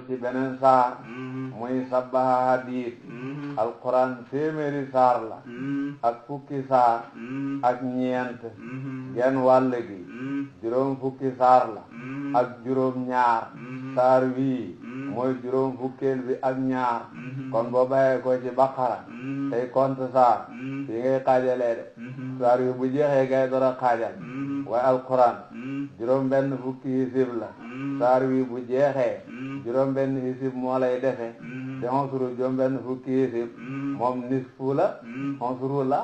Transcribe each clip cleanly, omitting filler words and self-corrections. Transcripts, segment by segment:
ci beneen saar muy sabbaha hadid alquran téeméeri saar la ak fukki saar ak ñeent genn wàll gi juróom fukki saar la ak juróom ñaar saar wii mooy juróom fukkeel bi ak ñaar kon boo bàyyee ko ci baqara tey compte saar yi ngay xaajalee de saar yu bu jeexee gay dara xaajal waaye alquran juróom benn fukki hisib la saar wi bu jeexee juróom benn hisib moo lay defe te xonsuru juróom benn fukki hisib moom nisfu la xonsuru la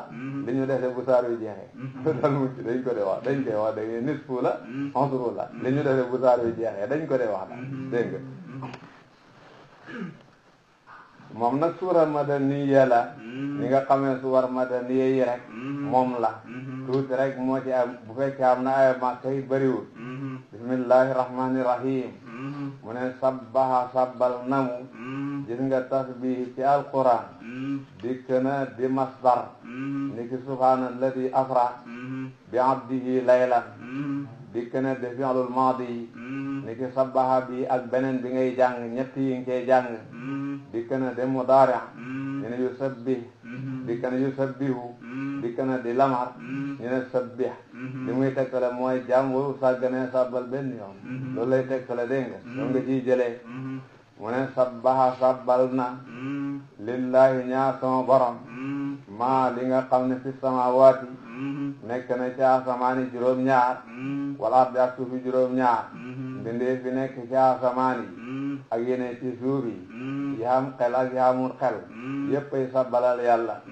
li ñu defe bu saar wi jeexee dal mucc dañ ko de wax dañ koy wax dégg nisfu la xonsuru la li ñu defe bu saar wi jeexee dañ ko de wax daal dégg nga moom nag suura madaniya la ni nga xamee suwar madaniya yi rek moom la tuuti rek moo ci am bu fekkee am na ay Makka yi bëriwul bismillahi rahmani rahim mu ne sabbaha sabbal namu gis nga tasbih ci alquran dikk na di masdar ni ki subhaanalladi asra bi abdihi laylan dikk na di fi'lul maadi ni ki sabbaha bi ak beneen bi ngay jàng ñett yi nga koy jàng dikk na di mudaari ñu ne yusabbih dikk na yusabbihu dikk na di lamar ñu ne sabbih li muy tegtale mooy jaam waru sàgganee sabbal benn yoon loolu lay tegtale dégg nga ñoo nga ciy jëlee mu ne sabbaha sabbal na lillahi ñaar sama borom maa li nga xam ne fi samawaati nekk na ci asamaani juróom-ñaar wala ardi ak suufi juróom-ñaar mbindee fi nekk ci asamaani ak yeneen ci suuf yi am xel ak yi amul xel yépp ay sabbalal yàlla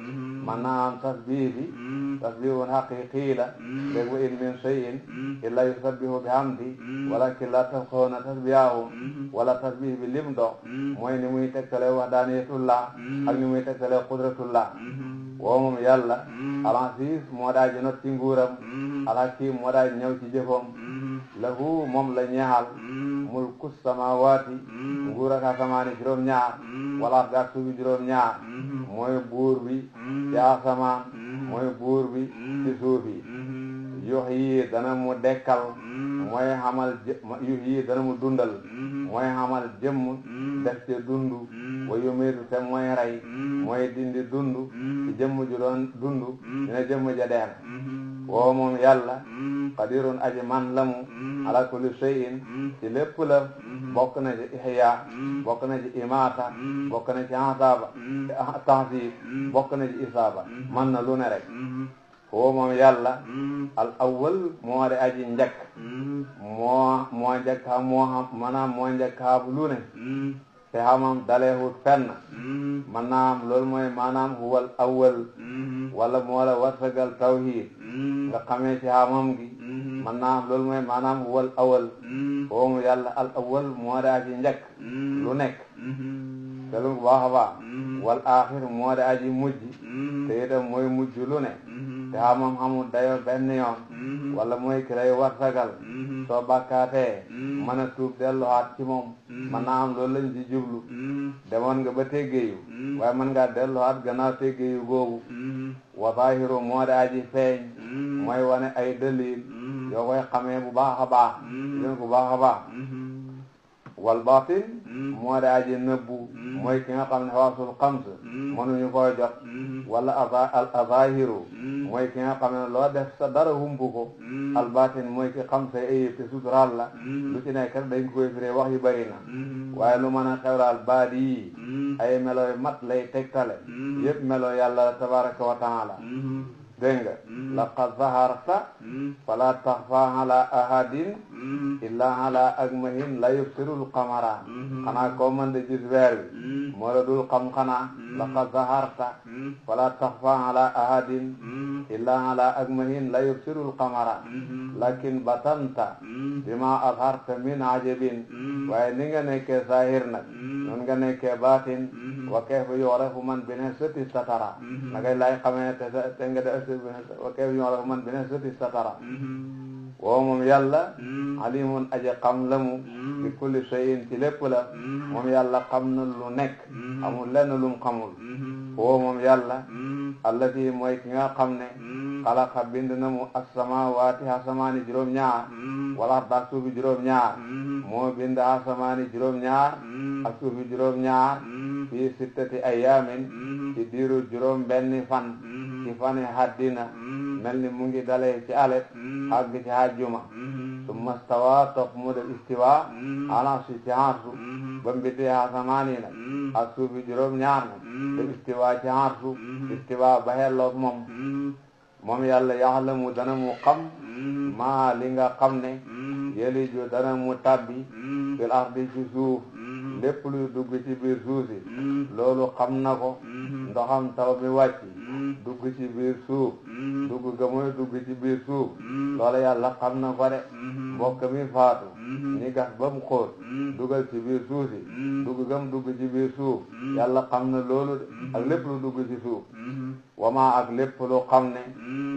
man naa am tasbih bi tasbihun haqiqi la dégg wa in min shay'in illa yusabbihu bihamdi walakin la tafqahuna tasbihahum wala tasbih bi lim do mooy ni muy tegtale wahdaniyatullah ak ni muy tegtale qudratullah woo moom yàlla al-aziz moo daa ji not ci nguuram al-hakim moo daa ñëw ci jëfam lahu moom la ñeexal mulku samawaati nguur ak asamaani juróom-ñaar wala ak suufi juróom-ñaar mooy buur bi ci asamaan mooy buur bi ci suuf yi yuhyi dana mu dekkal mooy xamal yuhyi dana mu dundal mooy xamal jëmm def ci dundu wa yumiitu te mooy rey mooy dindi dundu ci jëmm ju doon dundu dina jëmm ja deer woo moom yàlla qadirun aji man lamu ala kulli shay'in ci lépp la bokk na ci ihya bokk na ci imaata bokk na ci asaba tahsib bokk na ci isaaba man na lu ne rek woo moom yàlla al awwal moo de aji njëkk moo njëkk xam moo xam maanaam moo njëkk xam lu ne te xamam daleewut fenn man naam loolu mooy maanaam huwal awwal wala moo la warsagal tawhid nga xamee ci xamam gi man naam loolu mooy maanaam huwal awwal woo mu yàlla al awwal moo de aji njëkk lu nekk te lu baax a baax wal aaxir moo de aji mujj te itam mooy mujj lu ne te xamam xamul dayo benn yoon wala mooy ki lay warsagal soo bàkkaatee mën a tuub delluwaat ci moom man naa am loolu lañ ci jublu demoon nga ba teggeeyu waaye mën ngaa delluwaat gannaaw teggeeyu googu wa zaahiru moo de aji feeñ mooy wane ay dalil yoo koy xamee bu baax a baax bu baax a baax wal baatin moo de aji nëbbu mooy ki nga xam ne xawaasul xams mënuñu koo jot wala al azahiru mooy ki nga xam ne loo def sa dara humbu ko al baatin mooy ki xam sa ayib te suturaal la lu ci nekk rek dañ koy firee wax yu bëri na waaye lu mën a xewraal baat yi ay melo yu mat lay tegtale yëpp melo yàlla la tabaraka wa taala dégg nga laqad zaharta fala taxfa ala ahadin illa ala akmahin la yubsirul qamara xanaa koo mën de gis weer bi moo la dul xam xanaa laqad zaharta fala taxfa ala ahadin illa ala akmahin la yubsirul qamara lakin batanta bima azharta min ajabin waaye ni nga nekkee zahir nag noon nga nekkee batin wa kayfa yu'rafu man bi nisbati satara nagay lay xamee te nga de wa kayfa yu'rafu man bi nisbati satara woo moom yàlla alimun aji xam la mu bi kulli shay'in ci lépp la moom yàlla xam na lu nekk amul lenn lum xamul woo moom yàlla allati mooy ki nga xam ne xalaqa bind na mu as-samaawaati asamaani juróom-ñaar wala arda suufi juróom-ñaar moo bind asamaani juróom-ñaar ak suufi juróom-ñaar fii sittati ayaamin ci diiru juróom benni fan ci fani haddina mel ni mu ngi dalee ci alet àgg ci hajjuma summa stawa topp mu def istiwa ala si ci harsu ba mbindee asamaani nag ak suufi juróom-ñaar nag te istiwa ci harsu istiwa ba xelloog moom yàlla yaxlamu dana mu xam maa li nga xam ne yeliju dana mu tabbi fil ardi ci suuf lépp luy dugg ci biir suuf si loolu xam na ko ndoxam taw mi wàcc dugg ci biir suuf dugg ga mooy dugg ci biir suuf loola yàlla xam na ko de mbokk mi faatu ñi gas ba mu xóot dugal ci biir suuf si dugg gam dugg ci biir suuf yàlla xam na loolu de ak lépp lu dugg ci suuf wama ak lépp lu xam ne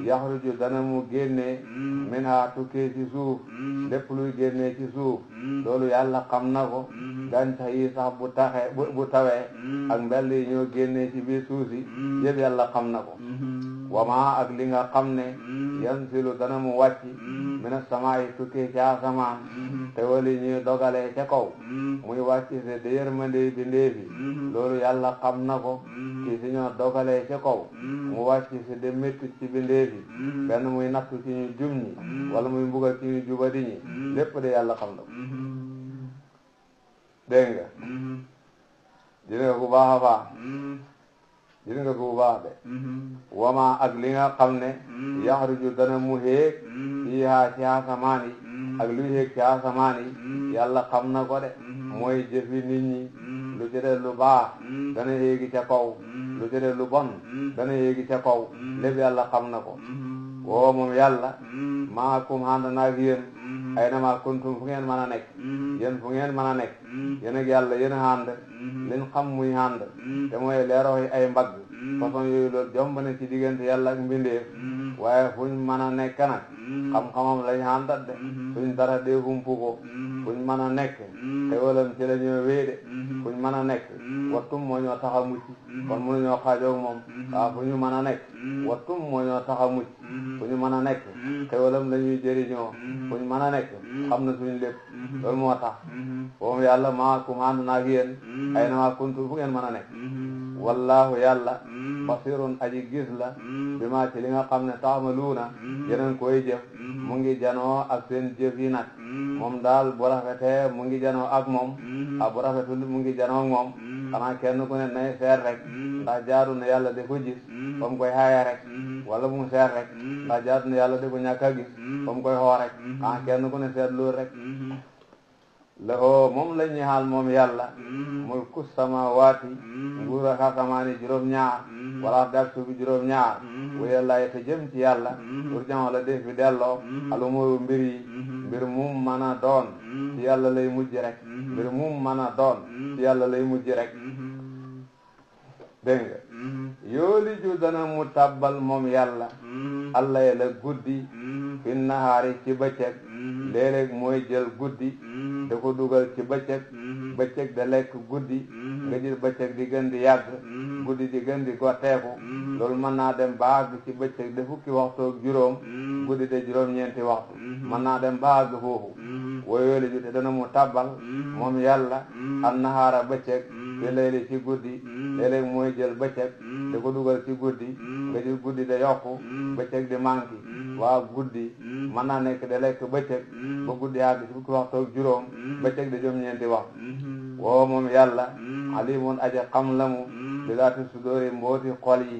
yaxruju dana mu génnee min ha tukkee ci suuf lépp luy génnee ci suuf loolu yàlla xam na ko gàncax yi sax bu tawee ak mbell yi ñoo génnee ci biir suuf si yëpp yàlla xam na ko wama ak li nga xam ne yanzilu dana mu wàcc mina samaa'i tukkee ci asamaan te wali ñuy dogalee ca kaw muy wàcc se de yërmande bindeefi loolu yàlla xam na ko ci si ñoo dogalee ca kaw mu wàcc se de métti ci bindeefi benn muy nattu ci ñu jum ñi wala muy mbugal ci ñu jubadi ñi lépp de yàlla xam na ko dégg nga dina nga ku baax a baax gis nga ko bu baax de wama ak li nga xam ne yaxruju dana mu héeg fiihaa ci asamaan yi ak luy héeg ci asamaan yi yàlla xam na ko de mooy jëfi nit ñi lu ci de lu baax dana héegi ca kaw lu ci de lu bon dana héegi ca kaw lépp yàlla xam na ko woo moom yàlla maakum ànd naag yéen ay na maa kuntum fu ngeen mën a nekk yéen fu ngeen mën a nekk yéen ak yàlla yéen a ànd liñ xam muy ànd te mooy leeroo yi ay mbagg façon yooyu loolu jomb na ci diggante yàlla ak mbindeef waaye fuñ mën a nekk nag xam-xamam lañ àndat de suñ dara dee humpu ko fuñ mën a nekk te walam ci la ñoo wéy de fuñ mën a nekk wattum moo ñoo tax a mucc kon mënu ñoo xaajoog moom waaw fu ñu mën a nekk wattum moo ñoo tax a mucc fu ñu mën a nekk te walam la ñuy jëriñoo fuñ mën a nekk xam na suñ lépp loolu moo tax moom yàlla maakum ànd naag yéen ay na maa kuntum fu ngeen mën a nekk wallahu yàlla basirun aji gis la bi maa ci li nga xam ne taamaluuna yeneen koy jëf mu ngi janoo ak seen jëf yi nag moom daal bu rafetee mu ngi janoo ak moom ak bu rafetul mu ngi janoo ak moom xanaa kenn ku ne nay seet rek ndax jaadu na yàlla di ko gis ba mu koy xaaya rek wala mu seet rek ndax jaadu na yàlla di ko ñàkk a gis ba mu koy xoo rek xanaa kenn ku ne seet loolu rek lahoo moom la ñuy xaal moom yàlla mulku samawaati nguur ak asamaani juróom-ñaar wala dak suufi juróom-ñaar wa yàlla te jëm ci yàlla urjan la def bi delloo alumuru mbir yi mbir mum mën a doon ci yàlla lay mujj rek mbir mum mën a doon ci yàlla lay mujj rek dégg nga yooli ju dana mu tabbal moom yàlla allah la guddi fi nahaari ci bëccëg léeg-léeg mooy jël guddi da ko dugal ci bëccëg da lekk guddi nga jël bëccëg di gën di yàgg guddi di gën di gotteeku loolu mën naa dem ba àgg ci bëccëg de fukki waxtu ak juróom guddi de juróom-ñeenti waxtu mën naa dem ba àgg foofu woyooli ju te dana mu tabbal moom yàlla an nahaara bëccëg fi layli ci guddi léeg-léeg mooy jël bëccëg da ko dugal ci guddi nga jël guddi da yokku bëccëg di manki waa guddi mën naa nekk da lekk bëccëg ba guddi àgg ci fukki waxtu ak juróom bëccëg da juróom-ñeenti waxtu woo moom yàlla alimun aja xam la mu bi laati sudóori mbooti xol yi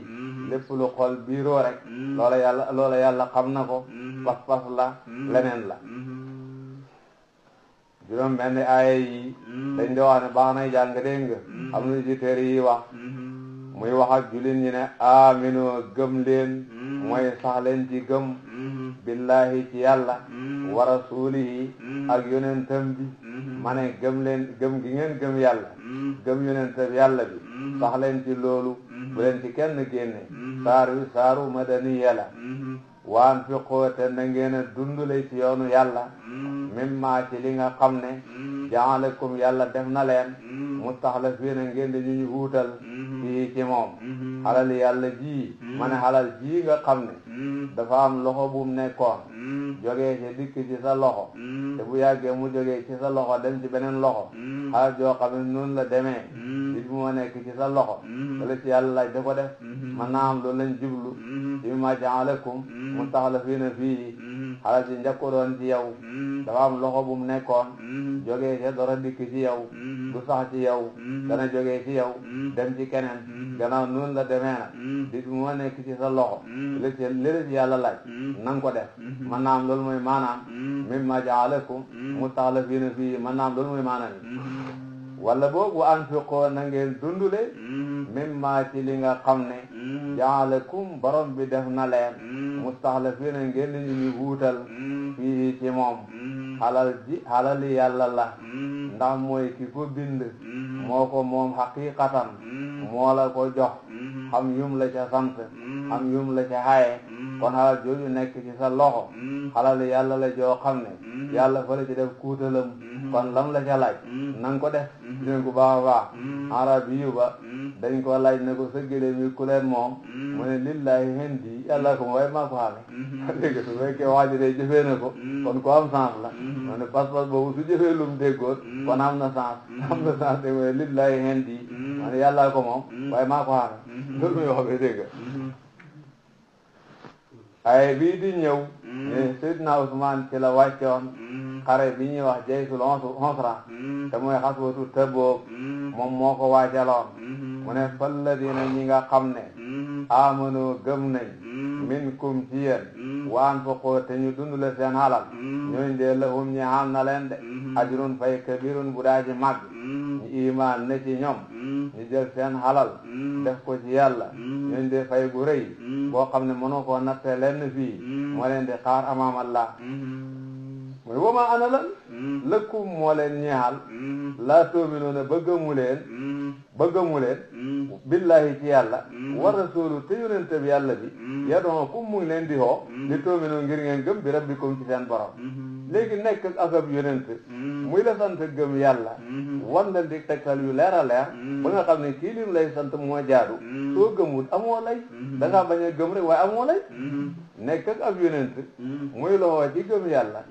lépp lu xol biiroo rek loola yàlla xam na ko pas-pas la leneen la juróom benn aaya yi dañ di wax ne baax nay jàng dégg nga am na ci téere yi wax muy wax ak jullit ñi ne amino gëm leen mooy sax leen ci gëm billahi ci yàlla wa rasulihi ak yonentam bi ma ne gëm leen gëm gi ngeen gëm yàlla gëm yonentam yàlla bi sax leen ci loolu bu leen ci kenn génne saar wi saaru madaniya la waan fi xoote na ngeen a dundule ci yoonu yàlla mimma ci li nga xam ne jaalakum yàlla def na leen mustaxlafiina ngeen di ñu wuutal fii ci moom xalal yàlla ji ma ne xalal ji nga xam ne dafa am loxo bu mu nekkoon jógee ci dikk ci sa loxo te bu yàggee mu jógee ci sa loxo dem ci beneen loxo xalal joo xam ne noonu la demee bis bu ma nekk ci sa loxo wala ci yàlla laaj da ko def man naa am loolu lañ jublu fi ma jaalakum mustaxlafiina fii xalal ji njëkko doon ci yow dafa am loxo bu mu nekkoon jógee ci dara dikk ci yow du sax ci yow dana jógee ci yow dem ci keneen gannaaw noonu la demee nag bis bu ma nekk ci sa loxo li ci yàlla laaj nang ko def man naa am loolu mooy maanaam mimma jaalakum mustaxlafiina fii man naa am loolu mooy maanaam wala boog wa anfiqoo na ngeen dundule mimma ci li nga xam ne jaalakum borom bi def na leen mustaxlafiina ngeen ni ñu wuutal fii ci moom xalali yàlla la ndax mooy ki ko bind moo ko moom xaqiqatan moo la ko jox xam yum la ca sant xam yum la ca xaye kon xalal jooju nekk ci sa loxo xalali yàlla la joo xam ne yàlla fa la ci def kuutalam kon lam la ca laaj nang ko def dinañ ko baax a baax arab yu ba dañ ko laaj ne ko sa gëléem yi ku leen moom mu ne lillahi hindi yàlla ko moom waaye maa ko xamee dégg su fekkee waa ji de jëfee na ko kon ko am sens la mu ne pas-pas boobu su jëfee lum déggoon kon am na sens dégg mu ne lillahi hindi mu ne yàlla ko moom waaye maa ko xamee loolu muy wax bi dégg ay bii di ñëw Seydina Usmaan ci la wàccoon xare bi ñuy wax jaysul usra te mooy xaswatu Tabuk moom moo ko waajaloon mu ne falladina ñi nga xam ne amanu gëm nañ minkum ci yéen wa anfaqoo te ñu dundule seen halal ñooñ de lahum ñi xam na leen de ajrun fay kabirun bu daa ji màgg ñi imaan ne ci ñoom ñu jël seen halal def ko ci yàlla ñooñ de fay gu rëy boo xam ne mënoo koo nattee lenn fii moo leen di xaar amaam Allah mooy wama ana lan lëkkum moo leen ñeexal laa tu'minuuna bëggamu leen billahi ci yàlla wa rasulu te yonente bi yàlla bi yadoo kum mu ngi leen di xoo li tu'minu ngir ngeen gëm bi rabbikum ci seen borom léegi nekk ak ab yonent muy la sant gëm yàlla wan la di tegtal yu leer a leer ba nga xam ne kii lim lay sant moo jaadu soo gëmul amoo lay da ngaa bañ a gëm rek waaye amoo lay nekk ak ab yonent muy la xoo ci gëm yàlla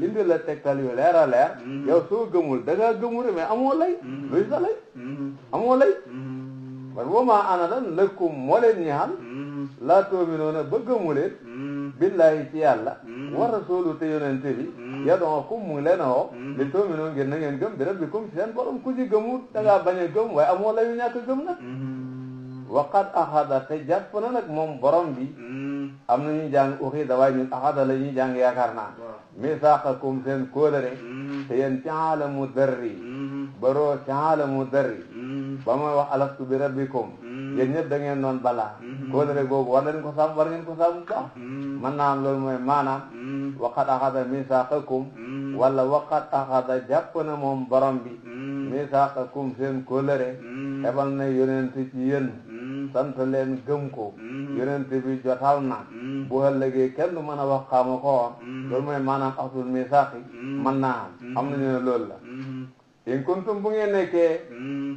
indi la tegtal yu leer a leer yow soo gëmul da ngaa gëmul rek mais amoo lay luy sa lay amoo lay man wama ana lan lëkkum moo leen ñaal laa tu'minuuna ba gëmu leen billahi ci yàlla wa rasulu te yonente bi yad'ukum mu ngi leen a woo li tu'minu ngeen na ngeen gëm bi rabbikum ci seen borom ku ci gëmul da ngaa bañ a gëm waaye amoo layu ñàkk gëm nag waqad axada te jàpp na nag moom borom bi am na ñuy jàng uxida waaye ñun axada la ñuy jàng yaakaar naa misaaqakum seen kóolare te yéen ci aalamu darri baroo ci aalamu darri ba mooy wax alastu bi rabbikum yéen ñëpp da ngeen doon balaa kóolare googu war ngeen ko sàmm baax mën naa am loolu mooy maanaam waqad axada misaaqakum wala waqad axada jàpp na moom borom bi misaaqakum seen kóolare ebal na yonent ci yéen sant leen gëm ko yonent bi jotal na bu ëllëgee kenn du mën a wax xaama ko woon loolu mooy maanaam axdul misaaqi mën naa am nañu ne loolu la in kuntum bu ngeen nekkee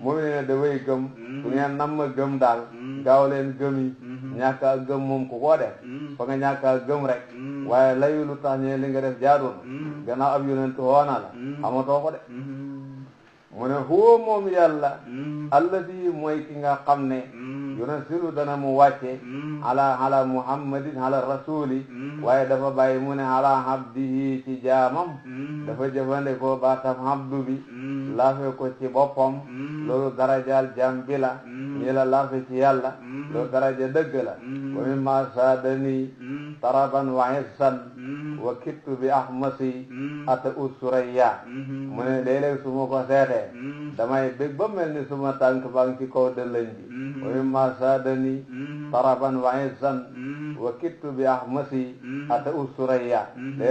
mu ne dafay gëm su ngeen nam ma gëm daal gaaw leen gëm yi ñàkk a gëm moom ku ko def fa nga ñàkk a gëm rek waaye layu lu tax ñee li nga def jaadu na gannaaw ab yonent woona la xamatoo ko de mu ne huwa moom yàlla alladi mooy ki nga xam ne yunasilu dana mu wàcce ala muhammadin ala rasuli waaye dafa bàyyi mu ne ala abdihi ci jaamam dafa jëfandikoo baatam abdu bi laafe ko ci boppam loolu darajaal jaam bi la ñi la laafe ci yàlla loolu daraja dëgg la wa mimma saadani taraban wa hissan wa kittu bi ahmasi ata usuraya mu ne léeg-léeg su ma ko seetee damay bég ba mel ni suma tànk baa ngi ci kaw dëllëñ bi wa mimma saadani taraban wa hissan wa kittu bi ahmasi ata usuraya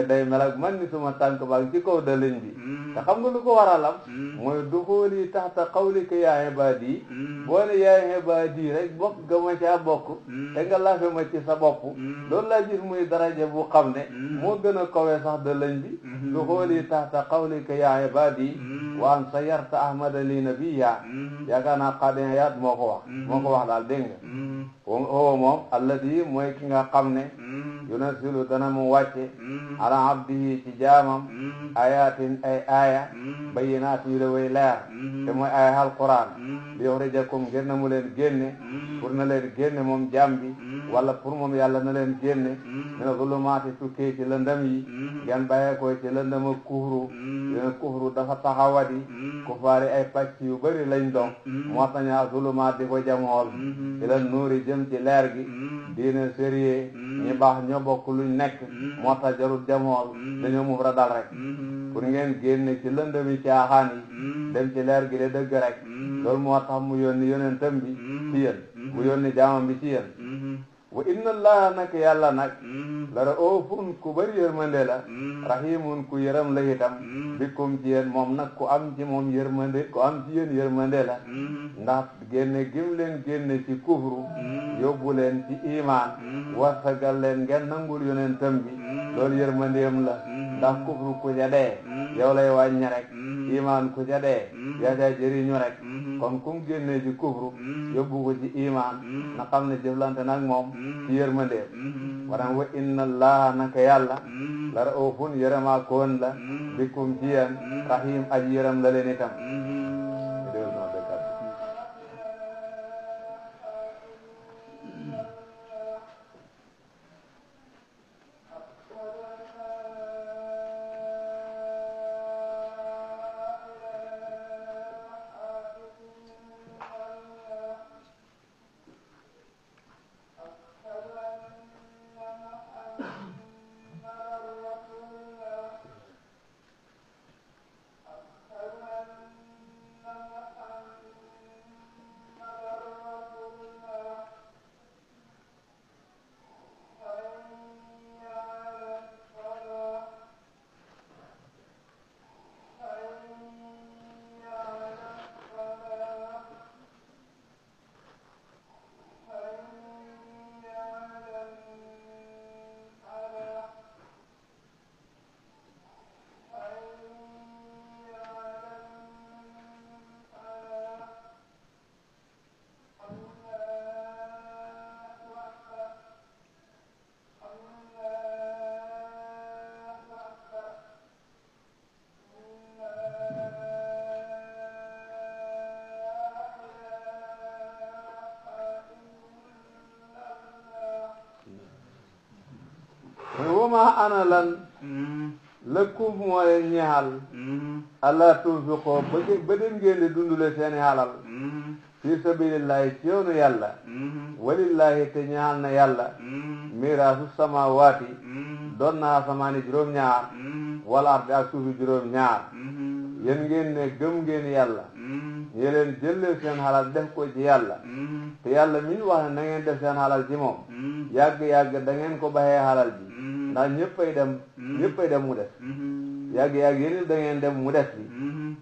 day mel ak man ni suma tànk baa ngi ci kaw dëllëñ bi te xam nga lu ko waralam mooy duxooli taxta qawlika yaa ibaadi boo ne yaa ibaadi rek bokk ga ma caa bokk te nga laafe ma ci sa bopp loolu laa gis muy daraja bu xam ne moo gën a kawe sax dëllëñ bi duxooli taxta qawlika yaa ibaadi wa an sayarta ahmada li nabiya yaakaar naa Qadi Iyaad moo ko wax daal dégg nga o moom alladi mooy ki nga xam ne yunasilu dana mu wàcce ala abdihi ci jaamam ayatin ay aya bayinaat yu da way leer te mooy ay alquran li yuxrijakum ngir na mu leen génne pour na leen génne moom jaam bi wala pour moom yàlla na leen génne mina zulumaati tukkee ci lëndëm yi ngeen bàyyee ko ci lëndëm ak kufru dafa taxawadi kufaari ay pàcc yu bëri lañ doon moo tax ñaa zulumaat di ko jamool ci la nuuri jëm ci leer gi diine sérieux ñi baax ñoo bokk luñ nekk moo tax jarul jamool dañoo mufradal rek pour ngeen génne ci lëndëmi caaxaan yi dem ci leer gi de dëgg rek loolu moo tax mu yónni yonentam bi ci yéen mu yónni jaamam bi ci yéen wa inna allaha nak yàlla nag la raufun ku bëri yërmande la rahimun ku yërëm la itam bikum ci yéen moom nag ku am ci moom yërmande ku am ci yéen yërmande la ndax génne gim leen génne ci kufru yóbbu leen ci iman warsagal leen ngeen nangul yonentam bi loolu yërmandeem la ndax kufru ku ca dee yow lay wàññi rek iman ku ca dee yaa ca jëriñu rek kon kum génne ci kufru yóbbu ko ci iman na xam ne jëflante nag moom ci yërmandeem waran wa inna allaha naka yàlla la raufun yërëmaa koon la bikum ci yéen rahim aji yërëm la leen itam wama ana lan lëkkum moo leen ñeexal allah tunfiqoo ba dem ngeen di dundule seeni halal fi sabilillahi ci yoonu yàlla walillahi te ñeexal na yàlla miraasu samawaati doon na asamaani juróom-ñaar wala ardi ak suufi juróom-ñaar yéen ngeen ne gëm ngeen yàlla ñe leen jëlee seen halal def ko ci yàlla te yàlla mi ñu wax ne na ngeen def seen halal ci moom yàgg-yàgg da ngeen ko baxee halal ji ndax ñëppay dem mu des yàgg-yàgg yéen da ngeen dem mu des bi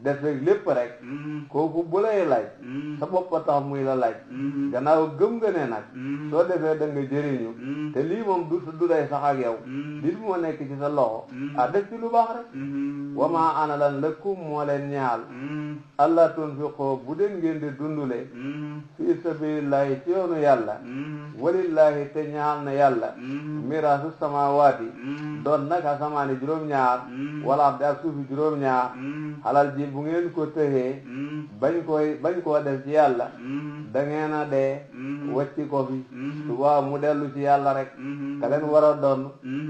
def rek lépp rek kooku bu lay laaj sa bopp tax muy la laaj gannaaw gëm nga ne nag soo defee da nga jëriñu te lii moom du day sax ak yow lii moo nekk ci sa loxo def ci lu baax rek wama ana lan lakum moo leen ñaal allah tunfiqoo bu den ngeen di dundule fi sabilillahi ci yoonu yàlla walillahi te ñaal na yàlla miraasu samawaati doon nag asamaani juróom-ñaar wala abdi ak suufi juróom-ñaar halal ji bu ngeen ko tëxee bañ koo def ci yàlla da ngeen a dee wacci ko fi suba mu dellu ci yàlla rek ka leen war a doon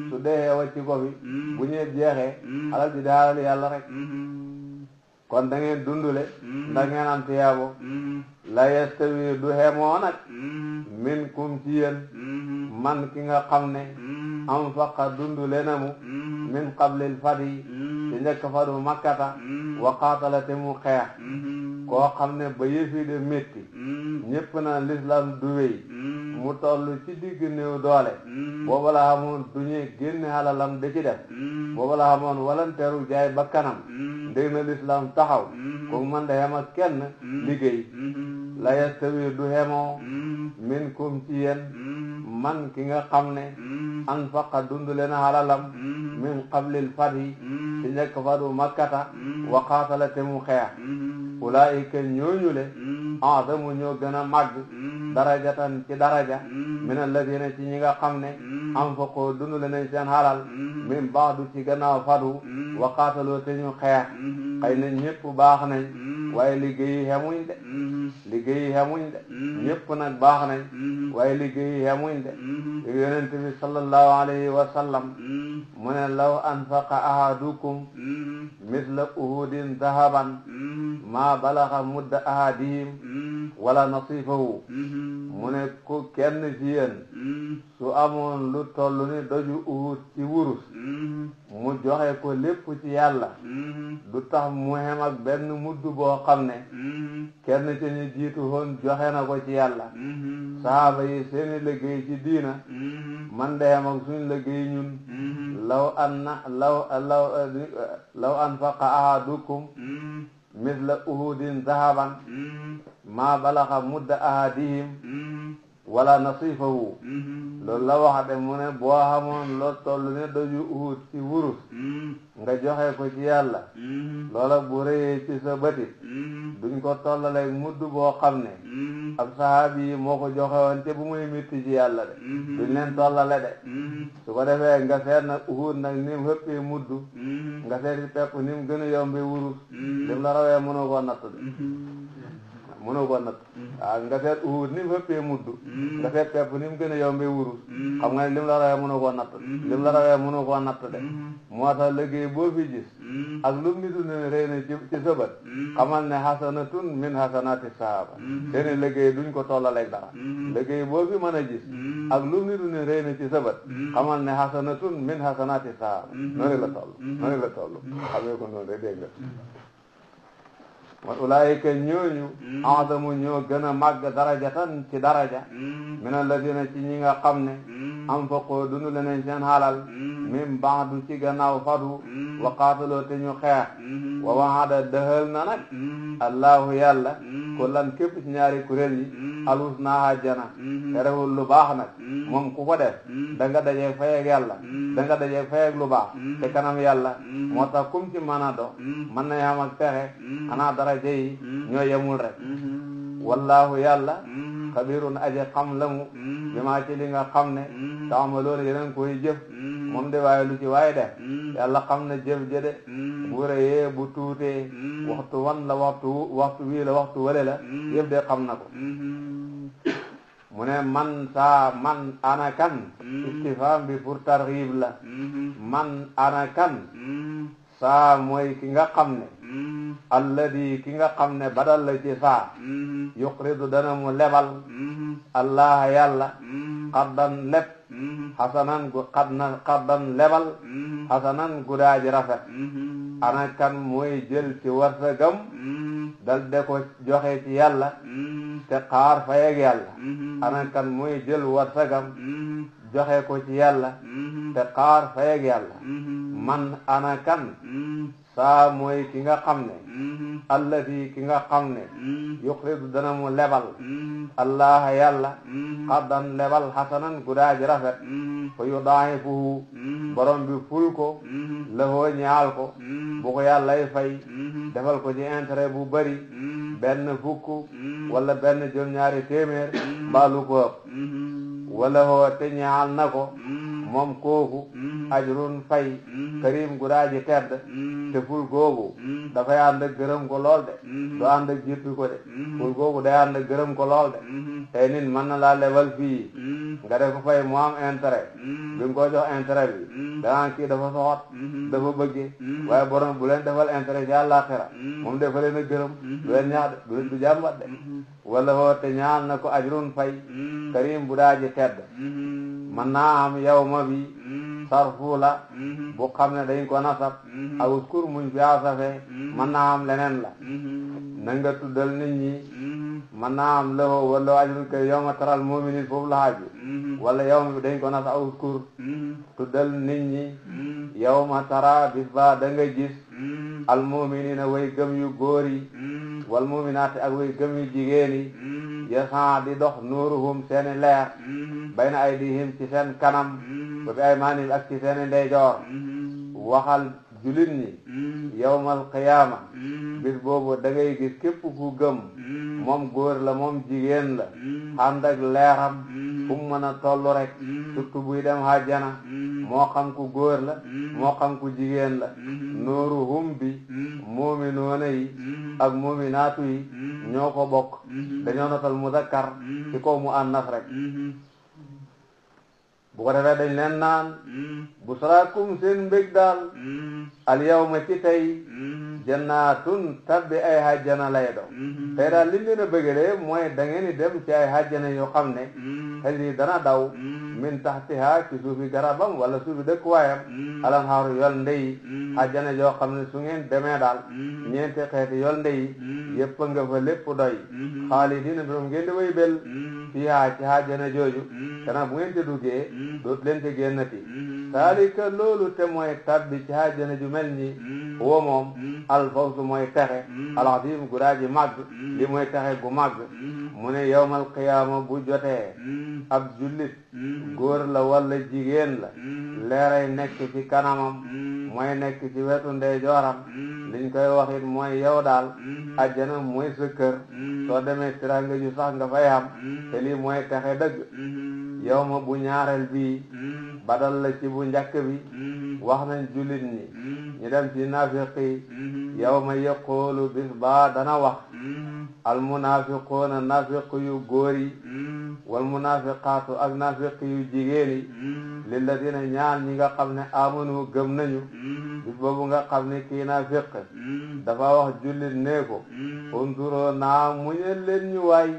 su dee wacci ko fi bu ñëwee jeexee halal ji da halal yàlla rek kon da ngeen dundule ndax ngeen am tiyaabo la yastawi du xemoo nag minkum ci yéen man ki nga xam ne am faqa dundule na mu min qablil fati ci njëkk fadu makkata wa qaatala te mu xeex koo xam ne ba yëfi de métti ñépp na l'islam du wéy mu toll ci digg néew doole booba la xamoon du ñu génne halalam da ci def booba la xamoon walanteeru jaay bakkanam dégg na l'islam taxaw kooku man da yem ak kenn liggéey la yastawi du hemoo minkum ci yéen man ki nga xam ne anfaqa dund leen halalam min qablil fathi ci njëkk fatu makkata wa qaatala te mu xeex ulaa'ika ñooñu le a'zamu ñoo gën a màgg darajatan ci daraja min alladina ci ñi nga xam ne anfaqoo dund leen seen halal min ba'du ci gannaaw fatu wa qaataloo te ñu xeex xëy na ñëpp baax nañ waaye liggéey xemuñ de liggéey xemuñ de ñëpp nag baax nañ waaye liggéey xemuñ de yonent bi sallallahu alayhi wa sallam mu ne law anfaqa ahadukum misla uhudin dahaban ma balaxa mudda ahadihim wala nasifahu mu ne ku kenn ci yéen su amoon lu toll ni doju uhud ci wurus mu joxe ko lépp ci yàlla du tax mu xem ak benn mudd boo xam ne kenn ci ñu jiitu woon joxe na ko ci yàlla sahaaba yi seeni liggéey ci diina man de xem ak suñu liggéey ñun law anfaqa ahadukum misla uhudin zahaban ma balaxa mudda ahadihim wala nasifahu loolu la wax de mu ne boo xamoon loo toll ne doju uhud ci wurus nga joxe ko ci yàlla loola bu rëyee ci sa bëtit duñ ko tollaleeg mudd boo xam ne ab sahaabi yi moo ko joxe woon te bu muy mitti ci yàlla de duñ leen tollale de su ko defee nga seet nag uhud nag ni mu hëppee mudd nga seeti pepp ni mu gën a yombe wurus lim la rawee mënoo koo natt de mënoo ko natt waaw nga seet uhud ni mu hëppee mudd nga seet pepp ni mu gën a yombee wurus xam nga ne lim la rawee mënoo koo natt lim la rawee mënoo koo natt de moo tax liggéey boo fi gis ak lu mu nitu ne rëy na ci sëbat xamal ne hasanatun min hasanati sahaba seeni liggéey duñ ko tollaleeg dara liggéey boo fi mën a gis ak lu mu nitu ne rëy na ci sëbat xamal ne hasanatun min hasanati sahaba noonu la toll xamee ko noonu rek dégg nga wa ulaayika ñooñu a'zamu ñoo gën a màgg darajatan ci daraja min alladina ci ñi nga xam ne anfaqoo dund leneen seen halal min ba'du ci gannaaw fadu wa qaataloo te ñu xeex wa wa'ada dëhal na nag allahu yàlla kullan képp ci ñaari kuréel yi alhusna ajjana terewul lu baax nag moom ku ko def da nga dajeeg fayeeg yàlla da nga dajeeg fayeeg lu baax te kanam yàlla moo tax kum ci mën a do mën nañ am ak pexe xanaa daraja yi ñoo yemul rek wallahu yàlla xabirun aje xam la mu bi maa ci li nga xam ne taamaloona yeneen koy jëf moom de waaye lu ci waaye def yàlla xam na jëf jëde bu rëyee bu tuutee waxtu wan la waxtu wii la waxtu wale la yëpp de xam na ko mu ne man ana kan istifham bi pour targhib la man ana kan saa mooy ki nga xam ne alladi ki nga xam ne badal la ci saa yuqridu dana mu lebal allah yàlla xaddan leb xasanan gu xaddan lebal xasanan gu daaji rafet ana kan mooy jël ci warsagam dal de ko joxe ci yàlla te xaar fayeg yàlla ana kan mooy jël warsagam joxe ko ci yàlla te xaar fayeg yàlla man ana kan saa mooy ki nga xam ne alladi ki nga xam ne yuqridu dana mu lebal allah yàlla xaddan lebal xasanan gudaaji rafet fa yudaa'ifuhu borom bi ful ko lahoo ñaal ko bu ko yàllay fay defal ko ci intérêt bu bari benn fukk wala benn juróom-ñaari téeméer mbaalu ko ëpp wala hoo te ñaal na ko moom kooku ajrun fay karim gudaaji tedd te ful googu dafay ànd ak gërëm ko lool de du ànd ak jippi ko de ful googu day ànd ak gërëm ko lool de tey nit mën na laa lebal fii nga def ko fay mu am intérêt bi nga ko jox intérêt bi danaan kii dafa soxot dafa bëggee waaye borom bu leen defal intérêt ci àllaaxira moom dafa leen a gërëm du leen ñaax de du jàmbat de wala hoo te ñaal na ko ajrun fay karim bu daaji tedd man naa am yow ma bi sarfu la bu xam ne dañ ko nasab ak uskur muñ fi asafe man naa am leneen la na nga tuddal nit ñi man naa am lawoo wala ajrun kay yow ma taral mu'minin foofu la xaaju wala yow ma bi dañ ko nasab ak uskur tuddal nit ñi yow ma tara bis ba da nga gis al muminina way gëm yu góor yi wal muminaati ak way gëm yu jigéen yi yasan di dox nuuruhum seeni leer bayna aydihim ci seen kanam wa bi aymanihim ak ci seeni ndeyjoor waxal julit ñi yawmal qiyaama bis boobu da ngay gis képp ku gëm moom góor la moom jigéen la ànd ak leeram fu mu mën a toll rek surtout buy dem àjjana moo xam ku góor la moo xam ku jigéen la nuuruhum bi mu'minuuna yi ak mu'minaatu yi ñoo ko bokk dañoo notal muzakkar ci kaw mu annas rek bu ko defee dañ leen naan busraakum seen mbég daal al yawma ci tey jannaatun tabbi ay hajjana lay do tey daal liñ leen a bëggalee mooy da ngeen di dem ci ay hajjana yoo xam ne xel yi dana daw min taxtiha ci suufi garabam wala suufi dëkkuwaayam alanhaaru yol ndeyi hajjana yoo xam ne su ngeen demee daal ñeenti xeeti yol ndeyi yëpp nga fa lépp doy xaalidiina bi ngeen di way bel fiihaa ci hajjana jooju kana bu ngeen ci duggee doot leen ci génnati saalika loolu te mooy tabbi ci hajjana ju mel ni huwa moom alfawzu mooy texe alazim gu daa ji màgg li mooy texe gu màgg mu ne yawmal qiyaama bu jotee ab jullit góor la walla jigéen la leeray nekk ci kanamam mooy nekk ci wetu ndeyjooram liñ koy waxit mooy yow daal ajjana mooy sa kër soo demee tiranga ju sax nga fay xam te lii mooy texe dëgg yow ma bu ñaareel bii badal la ci bu njëkk bi wax nañ jullit ñi ñu dem ci naafiq yi yow ma yaqulu bis baa dana wax al munafiquuna naafiq yu góor yi wal munafiqaatu ak naafiq yu jigéen yi lilladina ñaan ñi nga xam ne amanu gëm nañu bis boobu nga xam ne kii naafiq dafa wax jullit nee ko unzuroo naa muñal leen ñu waay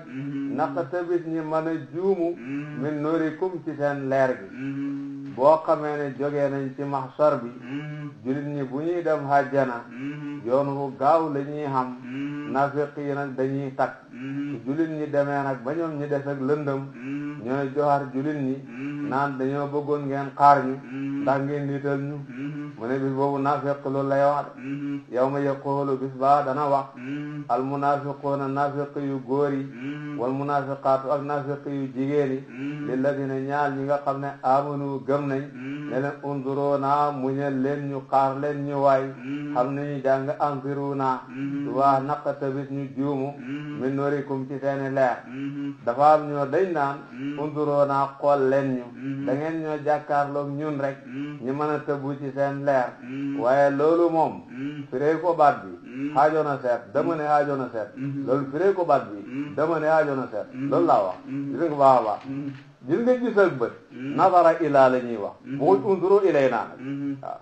naqtabis ñi mën a juumu min nuurikum ci seen leer gi boo xamee ne jógee nañ ci mahsar bi jullit ñi bu ñuy dem hajjana yoon wu gaaw la ñuy xam naafiq yi nag dañuy takk su jullit ñi demee nag ba ñoom ñi des ak lëndëm ñooy joxar jullit ñi naan dañoo bëggoon ngeen xaar ñu ndax ngeen niital ñu mu ne bis boobu naafiq loolu lay wax de yow ma yaqulu bis baa dana wax al munafiquuna naafiq yu góor yi wal munafiqaatu ak naafiq yu jigéen yi lilladina ñaal ñi nga xam ne amanu gëm nañ ne leen unzuruna muñal leen ñu xaar leen ñu waay xam ne ñu jàng anziruna waa naqtabis ñu juumu min nurikum ci seeni leer dafa am ñoo dañ naan unzuruna xool leen ñu da ngeen ñoo jàkkaarloog ñun rek ñu mën a tëbbu ci seen leer waaye loolu moom firee ko baat bi xaajoon a seet dama ne xaajoon a seet loolu firee ko baat bi dama ne xaajoon a seet loolu laa wax gis nga baax a baax gis nga gis ak bët nazara ilaa la ñuy wax waxuñ unzuru ilay naa nag waaw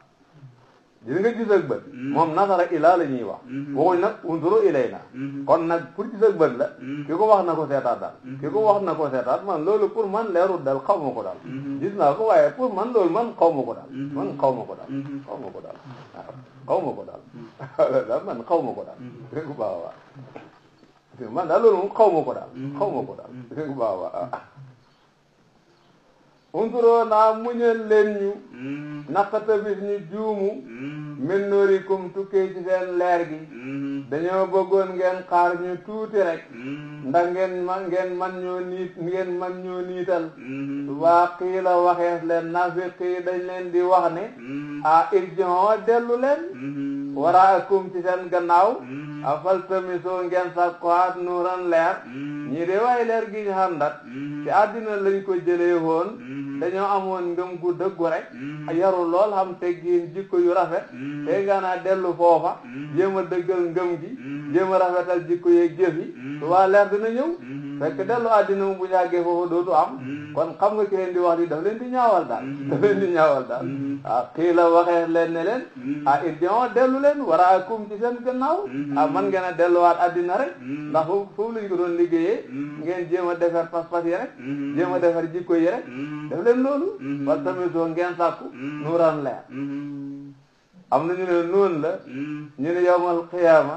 gis nga gis ak bët moom nazara ilaa la ñuy wax waxuñ nag unzuru ilay naa kon nag pour gis ak bët la ki ko wax na ko seetaat daal ki ko wax na ko seetaat man loolu pour man leerul daal xaw ma ko daal gis naa ko waaye pour man loolu man xaw ma ko daal man xaw ma ko daal xaw ma ko daal waaw xaw ma ko daal man xaw ma ko daal dégg nga baax a baax man daal loolu moom xaw ma ko daal xaw ma ko daal dégg nga baax a baax unzuroo naa muñal leen ñu naqata bis ñu juumu min nurikum tukkee ci seen leer gi dañoo bëggoon ngeen xaar ñu tuuti rek ndax ngeen man ñoo niital waa qiila waxees leen naafiq yi dañ leen di wax ne irji'u dellu leen waraakum ci seen gannaaw faltamisoo ngeen sàkkuwaat nuuran leer ñii de waaye leer gi ñu xàndat ci àddina lañ ko jëlee woon dañoo amoon ngëm gu dëggu rek yaru lool xam teggiin jikko yu rafet te nga naa dellu foofa jéem a dëggal ngëm gi jéem a rafetal jikko yeeg jëf yi waa leer dina ñëw fekk dellu àddina mu bu ñàggee foofu dootu am kon xam nga ki leen di wax di daf leen di ñaawal daal daf leen di ñaawal daal kii la waxee leen ne leen irji'u dellu leen waraakum ci seen gannaaw man ngeen a delluwaat àddina rek ndax foofu lañ ko doon liggéeyee ngeen jéem a defar pas-pas yi rek jéem a defar jikko yi rek def leen loolu wala tamit soo ngeen sàkku nuuran leer am na ñu ne noonu la ñu ne yawmal qiyaama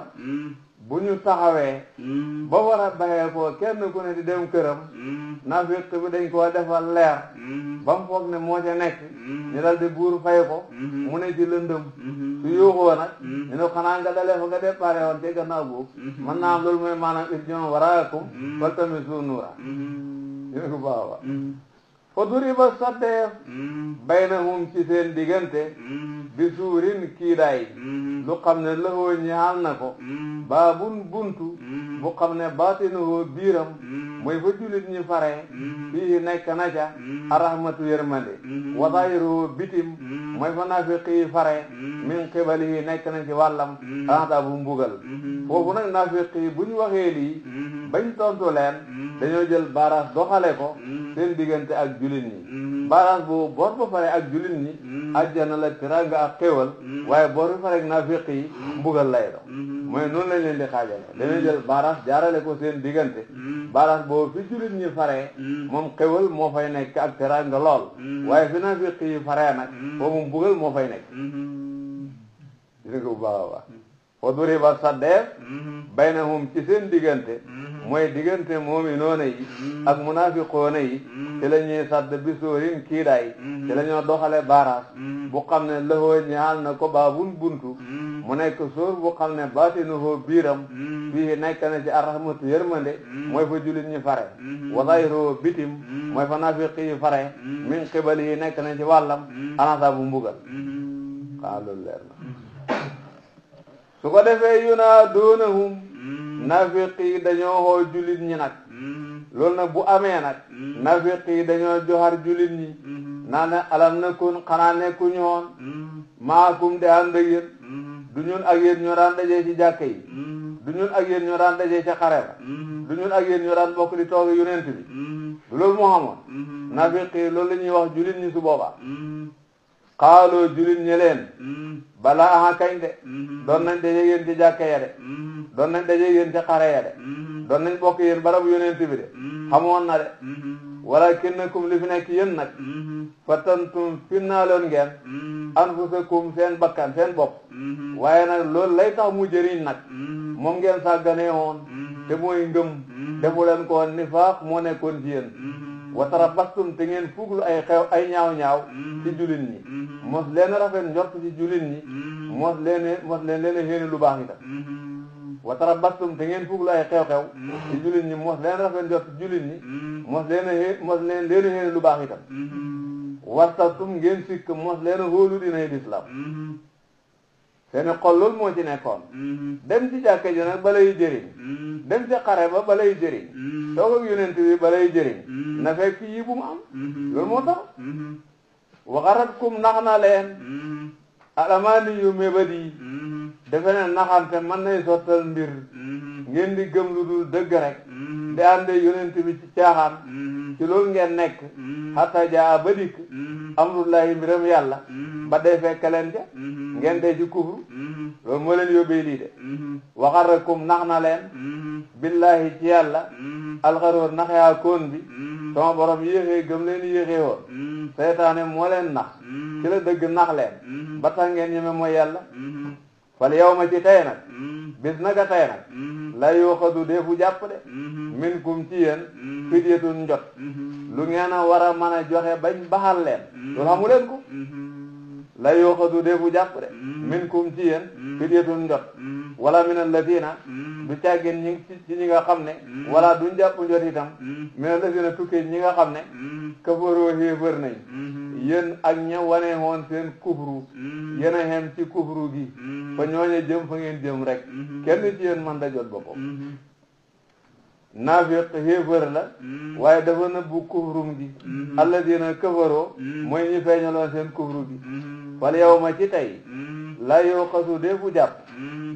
bu ñu taxawee ba war a bayee ko kenn ku ne di dem këram naafiq bi dañ koo defal leer ba mu foog ne moo ca nekk ñu dal di buur fay ko mu ne ci lëndëm su yuuxoo nag ñu ne xanaa nga dalee fa nga déparé woon te gannaaw boobu mën naa am loolu mooy maanaam irji'uu waraakum faltamisuu nuuran ñu ne ko baax fa duriba saddeef baynahum ci seen diggante bi suurin kiidaay lu xam ne lahoo ñaal na ko baabun buntu bu xam ne baatinuhoo biiram mooy fa julit ñi fare fii nekk na ca arahmatu yërmande wa zaahiruhu bitim mooy fa naafiqi yi fare min qibalihi nekk na ci wàllam adaabu mbugal foofu nag naafiqi yi bu ñu waxee lii bañ tontu leen dañoo jël baaraas doxale ko seen diggante ak julit ñi baaraas boobu boor ba fare ak julit ñi ajjana la teraanga ak xéwal waaye boor bi fare ak naafiqi yi mbugal lay do mooy noonu lañ leen di xaajale dañoo jël baaraas jaarale ko seen diggante baaraas boobu fi julit ñi faree moom xéwal moo fay nekk ak teraanga lool waaye fi naafiqi yi faree nag foofu mbugal moo fay nekk dina ko bu baax a baax fa duriba saddeef baynahum ci seen diggante mooy diggante mu'minoona yi ak munaafiqoona yi ci la ñuy sadd bi sóorin kiidaay ci la ñoo doxale baaraas bu xam ne lahoo ñaal na ko baabun buntu mu nekk sóor bu xam ne baatinuhoo biiram fii nekk na ci arrahmatu yërmande mooy fa julit ñi fare wa zaahiruhu bitim mooy fa naafiqi yi fare min qibali yi nekk na ci wàllam anasa bu mbugal xaa loolu leer na su ko defee yunaaduunahum naafiq yi dañoo xoo julit ñi nag loolu nag bu amee nag naafiq yi dañoo joxar julit ñi naa ne alam nakun xanaa nekkuñu woon maakum de ànd ak yéen du ñun ak yéen ñoo daan dajee ci jàkka yi du ñun ak yéen ñoo daan dajee ci xare ba du ñun ak yéen ñoo daan bokk di toog yonent bi du loolu moo xamoon naafiq yi loolu la ñuy wax julit ñi su boobaa xaaloo julit ñi leen balaa aha kañ de doon nañ daje yéen ci jàkka ya de doon nañ daje yéen ci xare ya de doon nañ bokk yéen barabu yonent bi de xamoon na de walaakinnakum li fi nekk yéen nag fatantum finnaaloon ngeen anfusakum seen bakkan seen bopp waaye nag loolu lay tax mu jëriñ nag moom ngeen sàgganee woon te mooy ngëm defu leen ko woon nifaaq moo nekkoon ci yéen wa tarabastum te ngeen fuglu ay xew ay ñaaw-ñaaw ci julit ñi mos leen rafet njort ci julit ñi mos leen xéene lu baax itam wa tarabastum te ngeen fuglu ay xew-xew ci julit ñi mos leen rafet njort ci julit ñi mos leen xéene lu baax itam wastabtum ngeen sikk mos leen hóolu dinay l'islam seeni xol loolu moo ci nekkoon dem ci jàkka ji nag balay jëriñ dem ci xare ba balay jëriñ toog ak yonent bi balay jëriñ na fekk yi bu mu am loolu moo tax waxaratkum nax na leen alamaani yu mébét yi defe ne naxante mën nay sottal mbir ngeen di gëm lu dul dëgg rek di ànde yonent bi ci caaxaan ci loolu ngeen nekk hatta jaa ba dikk amrullahi mbiram yàlla ba day fekk leen ca ngeen dee ci kufru loolu moo leen yóbbee lii de waxarakum nax na leen billahi ci yàlla alxaroor naxyaa koon bi sama borom yéexee gëm leen yéexee woon seytaane moo leen nax ci la dëgg nax leen ba tax ngeen ñeme mooy yàlla fal yow ma ci tey nag bis naka tey nag la yooxadu deefu jàpp de min kum ci yéen fidyatun njot lu ngeen a war a mën a joxe bañ baxal leen loolu xamu leen ko la yooxadu deefu jàpp de min kum ci yéen fidyatun njot wala min alladina du càggin ñi ci ñi nga xam ne wala duñ jàpp njot itam min alladina tukkee ñi nga xam ne kafaroo xéefër nañ yéen ak ña wane woon seen kufru yéen a xem ci kufru gi fa ñooñe jëm fa ngeen jëm rek kenn ci yéen man da jot boppam naafiq xéefër la waaye dafa nëbbu kufrum gi alladina kafaroo mooy ñi feeñaloon seen kufru gi fal yow ma ci tey la yoo xasu deefu jàpp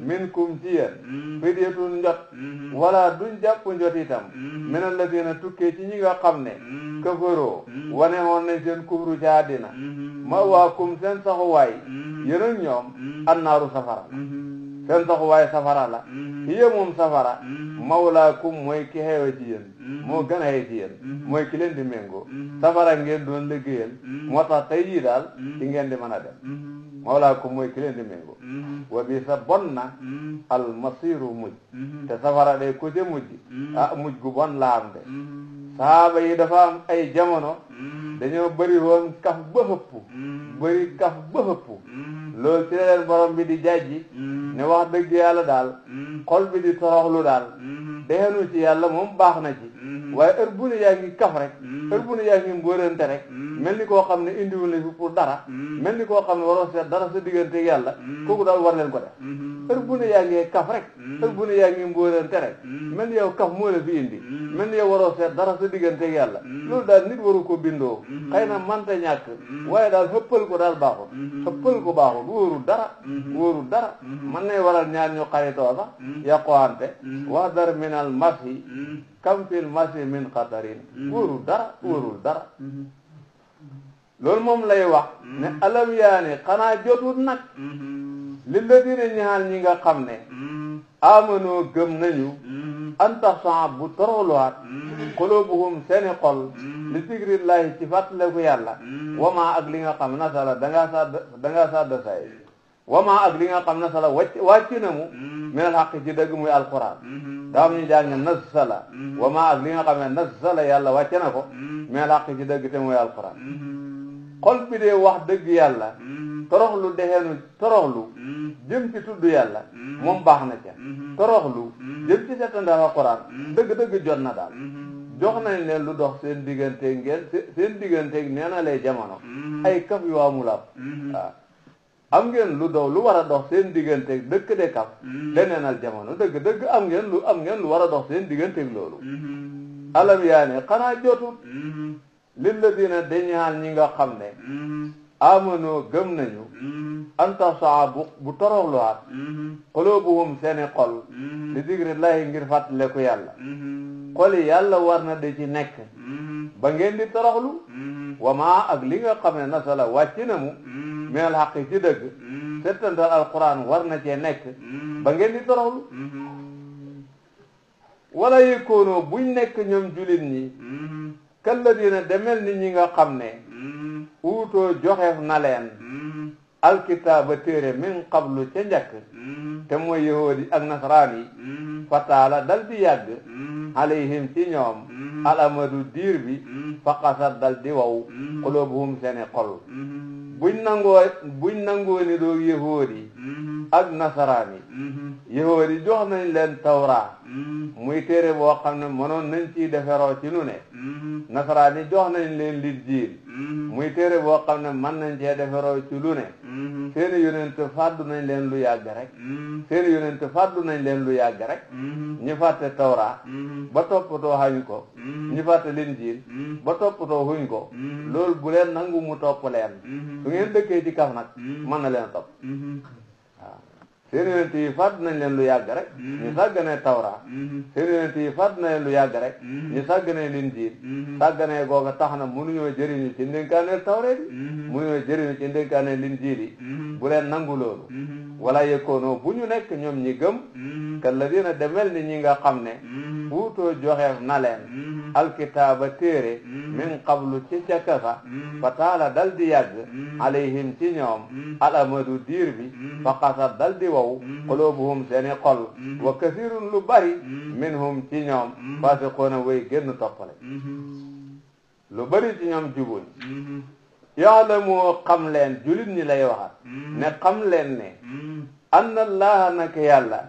min kum ci yéen fidyatun njot wala duñ jàpp njot itam min alladina tukkee ci ñi nga xam ne kafaroo wane woon nañ seen kufru ci àddina ma waa kum seen saxuwaay yéen ak ñoom annaaru safara seen saxuwaay safara la hiya moom safara mawlaakum mooy ki xeewa ci yéen moo gën a xëy ci yéen mooy ki leen di méngoo safara ngeen doon liggéeyal moo tax tey jii daal ci ngeen di mën a dem mawlaakum mooy ki leen di méngoo wa bi sa bon na al masiru mujj te safara day ko ca mujj mujj gu bon la am de sahaaba yi dafa am ay jamono dañoo bëri woon kaf ba xëpp bëri kaf ba xëpp loolu ci leen borom bi di jàjji ne wax dëgg yàlla daal xol bi di toroxlu daal dexenu ci yàlla moom baax na ci waaye heure bu ne yaa ngi kaf rek heure bu ne yaa ngi mbóorante rek mel ni koo xam ne indiwul na fi pour dara mel ni koo xam ne waroo seet dara sa diggante yàlla kooku daal war leen ko def heure bu ne yaa ngi kaf rek heure bu ne yaa ngi mbóorante rek mel ni yow kaf moo la fi indi mel ni yow waroo seet dara sa diggante yàlla loolu daal nit waru ko bindoo xëy na manta ñàkk waaye daal xëppal ko daal baaxul xëppal ko baaxul wóorul dara man nay waral ñaar ñu xaritoo sax yàqoante wax dara minal masi kam fil masi min xatarin wóorul dara loolu moom lay wax ne alam yaani xanaa jotut nag li la dina ñaal ñi nga xam ne amanoo gëm nañu antaxsan bu toroxluwaat qulubuhum seeni xol li zikrillahi ci fàttaleku yàlla wamaa ak li nga xam nasala dangaa sadda say wamaa ak li nga xam nasala wàcc na mu minal xaq ci dëgg muy alquran daa am ñu jàng nasala wamaa ak li nga xam ne nasala yàlla wàcc na ko minal xaq ci dëgg te muy alquran xol bi dee wax dëgg yàlla toroxlu dexeenu toroxlu jëm ci tudd yàlla moom baax na ca toroxlu jëm ci settandal alquran dëgg-dëgg jot na daal jox nañ leen lu dox seen digganteeg seen digganteeg nee na lay jamono ay kaf yu amul ab waaw am ngeen lu war a dox seen digganteeg dëkk de kaf leneenal jamono dëgg am ngeen lu war a dox seen digganteeg loolu alam yaa ne xanaa jotul lilladina dañaal ñi nga xam ne amanoo gëm nañu anta saa bu toroxluwaat qulubuhum seeni xol li zikrillahi ngir fàttaleku yàlla xol yi yàlla war na di ci nekk ba ngeen di toroxlu wamaa ak li nga xam ne nasala wàcc na mu minal xaqi ci dëgg settantal alquran war na cee nekk ba ngeen di toroxlu wala yëkkoonoo buñ nekk ñoom julit ñi kalladina demel ni ñi nga xam ne uutoo joxeef na leen alkitaaba téere min qablu ca njëkk te mooy yahoodi ak nasaraan yi fataala dal di yàgg alayhim ci ñoom alamadu diir bi faqasat dal di wow qulubuhum seeni xol buñ nangoo ni doog yahoodi ak nasaraan yi yahoodi jox nañ leen tawra muy téere boo xam ne mënoon nañ ciy deferoo ci nu ne nasaraan yi jox nañ leen linjiil muy téere boo xam ne mën nañ cee deferoo ci lu ne seeni yonent fàddu nañ leen lu yàgg rek ñu fàtte tawra ba toppatoo xañ ko ñu fàtte linjiil ba toppatoo xuñ ko loolu bu leen nangu mu topp leen su ngeen dëkkee ci kaf nag mën na leen topp waaw seen yonent yi fàdd nañ leen lu yàgg rek ñu sàgganee tawra seen yonent yi fàdd nañ leen lu yàgg rek ñu sàgganee linjiil sàgganee googa tax na mënuñoo jëriñu ci ndénkaaneel tawre bi mënuñoo jëriñu ci ndénkaaneel linjiil yi bu leen nangu loolu wala yëkkoonoo bu ñu nekk ñoom ñi gëm kalladina demel ni ñi nga xam ne fuutoo joxeef na leen alkitaaba téere min qablu ci cakasa fa taala dal di yàgg alayhim ci ñoom alamadu diir bi fa qasat dal di wow qulubuhum seeni xol wa kasirun lu bari minhum ci ñoom fasiqoona way génn toppale lu bari ci ñoom jubuñ yaalamoo xam leen julit ñi lay waxat ne xam leen ne anna allaha naka yàlla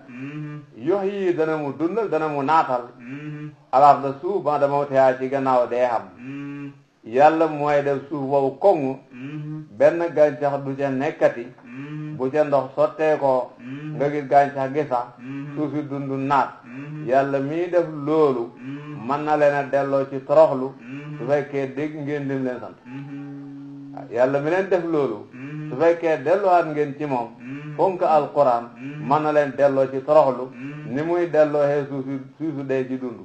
yuhyi dana mu dundal dana mu naatal alarda suuf ba dama wutee ci gannaaw dee xam yàlla mooy def suuf wow koŋŋ benn gàncax du ca nekkati bu ca ndox sottee ko nga gis gàncax gi sax suuf si dundu naat yàlla mii def loolu mën na leen a delloo ci toroxlu su fekkee dégg ngeen lim leen sant yàlla mi leen def loolu su fekkee delluwaat ngeen ci moom fonk alquran mën na leen delloo ci toroxlu ni muy delloo xee suusu dee ci dund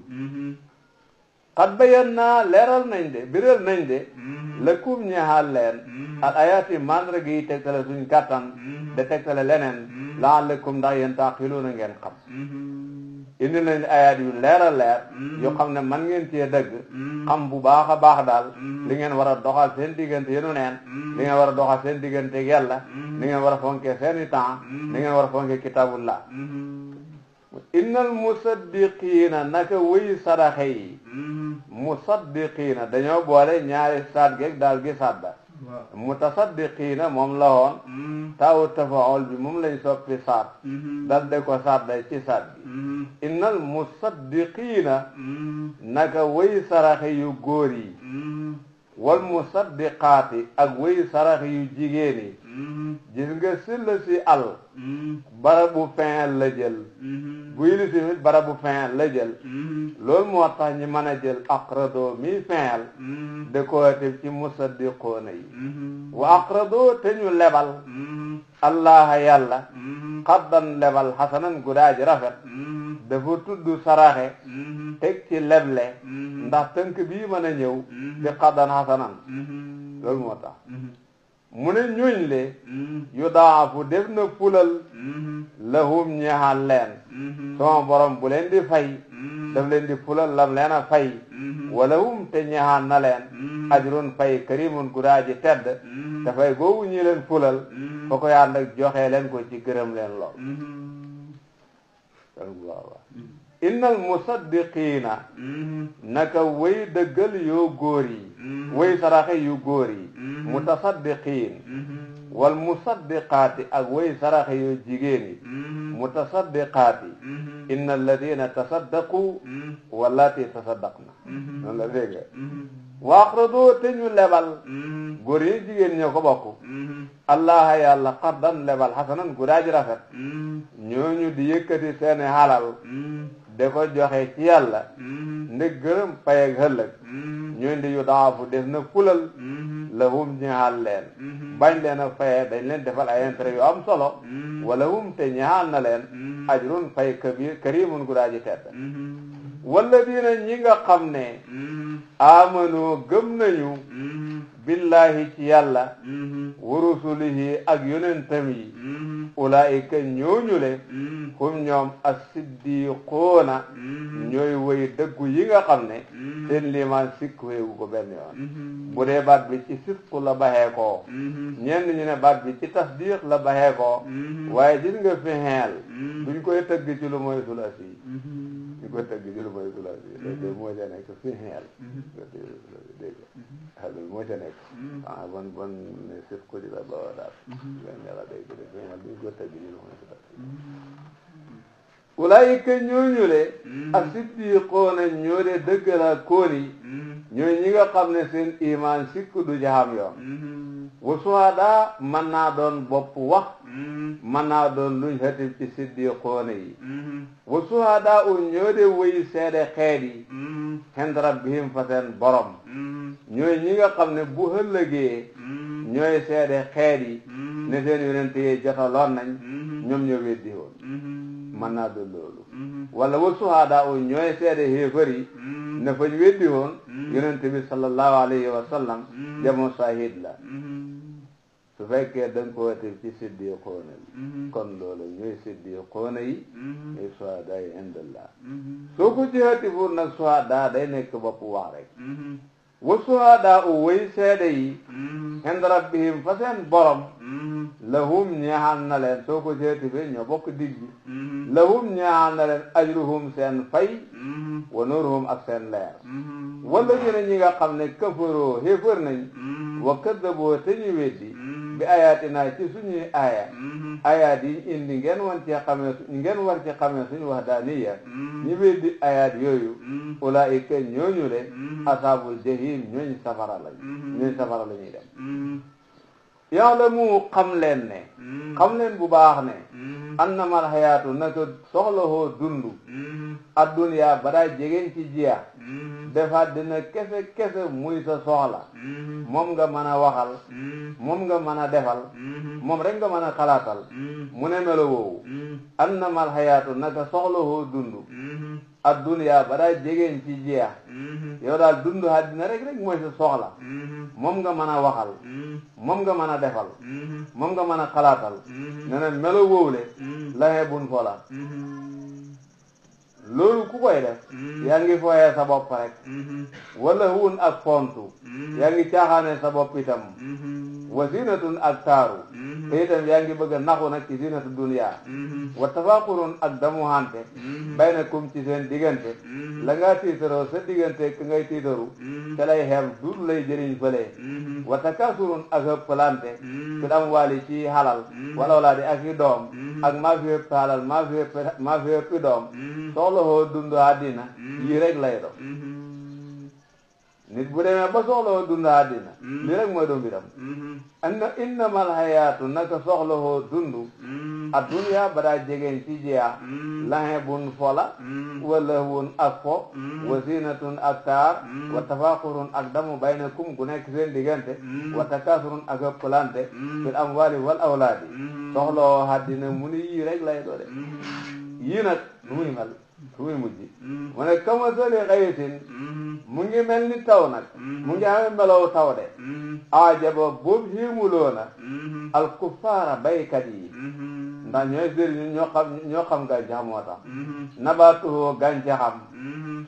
xat bayan naa leeral nañ de biral nañ de lëkkum ñeexal leen ak ayaati mandarga yi tegtale suñ kàttan de tegtale leneen la'allakum ndax yéen taaqiluuna ngeen xam indi nañ ayaat yu leer a leer yoo xam ne man ngeen cee dëgg xam bu baax a baax daal li ngeen war a doxal seen diggante yenu neen li ngeen war a doxal seen diggante yàlla li ngeen war a fonke seeni temps li ngeen war a fonke kitabullah innal musaddiqiina naka wëy sadaxe yi musaddiqiina dañoo boole ñaari saat geeg daal gi sadda mutasaddiqiina moom la woon taawu tafaul bi moom lañ soppi saat dal de ko sadda ci saat bi innal musaddiqiina naka wëy saraxe yu góor yi wal musaddiqaati ak wëy saraxe yu jigéen yi gis nga silla si al barabu fin la jël buy li simit barabu fin la jël loolu moo tax ñi mën a jël aqrado mi finel de koatif ci musaddiqoona yi wa aqrado te ñu lebal allaha yàlla xaddan lebal xasanan gudaaji rafet dafa tudd saraxe teg ci leble ndax tënk bii mën a ñëw ci xaddan xasanan loolu moo tax mu ne ñooñ le yu daafu def na fulal lahum ñeexal leen sama borom bu leen di fay daf leen di fulal lam leen a fay wala hum te ñeexal na leen ajrun fay karimun gudaaji tedd dafay googu ñi leen fulal fa ko yàlla nag joxe leen ko ci gërëm leen lool innal musaddiqiina naka way dëggal yoo góor yi way saraxe yu góor yi mutasaddiqiin wal musaddiqaati ak way saraxe yoo jigéen yi mutasaddiqaati inna alladina tasaddaqu wallati tasaddaqna noonu la dégg nga waaqradoo te ñu lebal góor yi jigéen ñoo ko bokk allah yàlla qardan lebal xasanan gu daaji rafet ñooñu di yëkkati seeni halal de ko joxe ci yàlla ndeg gërëm pay ak ëllëg ñooñu di yu daafu def na fulal lahum ñaal leen bañ leen a faye dañ leen defal ay intérêt yu am solo wala hum te ñaal na leen ajrun fay kabir karimun gu daaji tedd walladina ñi nga xam ne amano gëm nañu billahi ci yàlla wa rusulihi ak yonentam yi ulaika ñooñu le hum ñoom as-siddiquuna ñooy woy dëggu yi nga xam ne seen liimaan sikk wéewu ko benn yoon bu dee baat bi ci sidqu la baxee koo ñenn ñu ne baat bi ci tasdiq la baxee koo waaye gis nga fi xeel duñ koy tëgg ci lu mooy sulasi ñu koy tëgg ci lu mooy sulasi léegi moo ca nekk fi xeel dégg nga moo ca nekk bon ne sidqu di la bawa daal len yàlla dégg de fi xeel duñ ko tëgg ci lu mooy sulasi ulaayika ñooñu le as-siddiqoona ñoo de dëggala kooni ñooy ñi nga xam ne seen iman sikk du jaxam yoon wa suhada mën naa doon bopp wax mën naa doon luñ xatif ci siddiqoona yi wa suhada u ñoo de wëy seede xeet yi xend rabbihim fa seen borom ñooy ñi nga xam ne bu ëllëgee ñooy seede xeet yi ne seen yonent yi jotaloon nañ ñoom ñoo weddi woon mën naa doon loolu wala wa suhada u ñooy seede xéefar yi ne fañ weddi woon yonent bi sallallahu alayhi wa sallam jamo shahid la su fekkee da nga ko wate ci siddiqoona yi kon loolu ñooy siddiqoona yi ñooy suhada yi indallah soo ko jihati pour nag suhada day nekk bopp wax rek wa suhada u way seede yi inda rabbihim fa seen borom lahum ñeexal na leen soo ko jihati fe ñoo bokk digg lahum ñeexal na leen ajruhum seen fay wa nuruhum ak seen leer wala ñene ñi nga xam ne kafaroo xéefar nañ wa kaddaboo te ñu weddi bi ayatina ci suñuy ayaat yi indi ngeen war ci xamee suñu wahdaaniya ñi weddi ayaat yooyu ulaa'ika ñooñu le asaabul jahim ñooñ safara la ñuy dem ya'lamu xam leen bu baax ne annamal hayaatu naka soxlawoo dundu adduniya badaa jegeen ci jiya defaat dina kese muy sa soxla moom nga mën a waxal moom nga mën a defal moom rek nga mën a xalaatal mu ne melo woowu annamal hayaatu naka soxlawoo dundu adduniya badaa jegeen ci jiya yow daal dundu àddina rek mooy sa soxla moom nga mën a waxal moom nga mën a defal moom nga mën a xalaatal ne ne melo woowu le laxee bun fola loolu ku koy def yaa ngi fooyee sa bopp rek wala wun ak fontu yaa ngi caaxaane sa bopp itam wa zinatun ak taaru te itam yaa ngi bëgg a naxu nag ci zinatu dunya wa tafaqurun ak damuhante baynakum ci seen diggante la ngaa tiitaroo sa diggante ki ngay tiitaru te lay xeeb du lay jëriñ fële wa takasurun ak ëppalante fil amwaali ci halal wala wala di ak i doom ak maa fi ëpp halal maa fi ëpp doom soxla hoo dund àddina yii rek lay do nit bu demee ba soxla hoo dund àddina lii rek mooy do mbiram innamal hayaatu naka soxla hoo dund adduniya badaa jegeen ci jeex laxe bun fola wala wun ak fo wa zinatun ak taar wa tafaqurun ak damu baynakum gu nekk seen diggante wa takasurun ak ëppalante fil amwali wal awlaadi soxla hoo àddina mu ni yii rek lay do de yii nag nu muy mel su muy mujj mu ne kamasali xayitin mu ngi mel ni taw nag mu ngi amee melow taw de ajaba boobu xiimuloona al kuffaara baykat yi ndax ñooy sëriñ ñoo xam gàncax moo tax nabaatuhu gàncaxam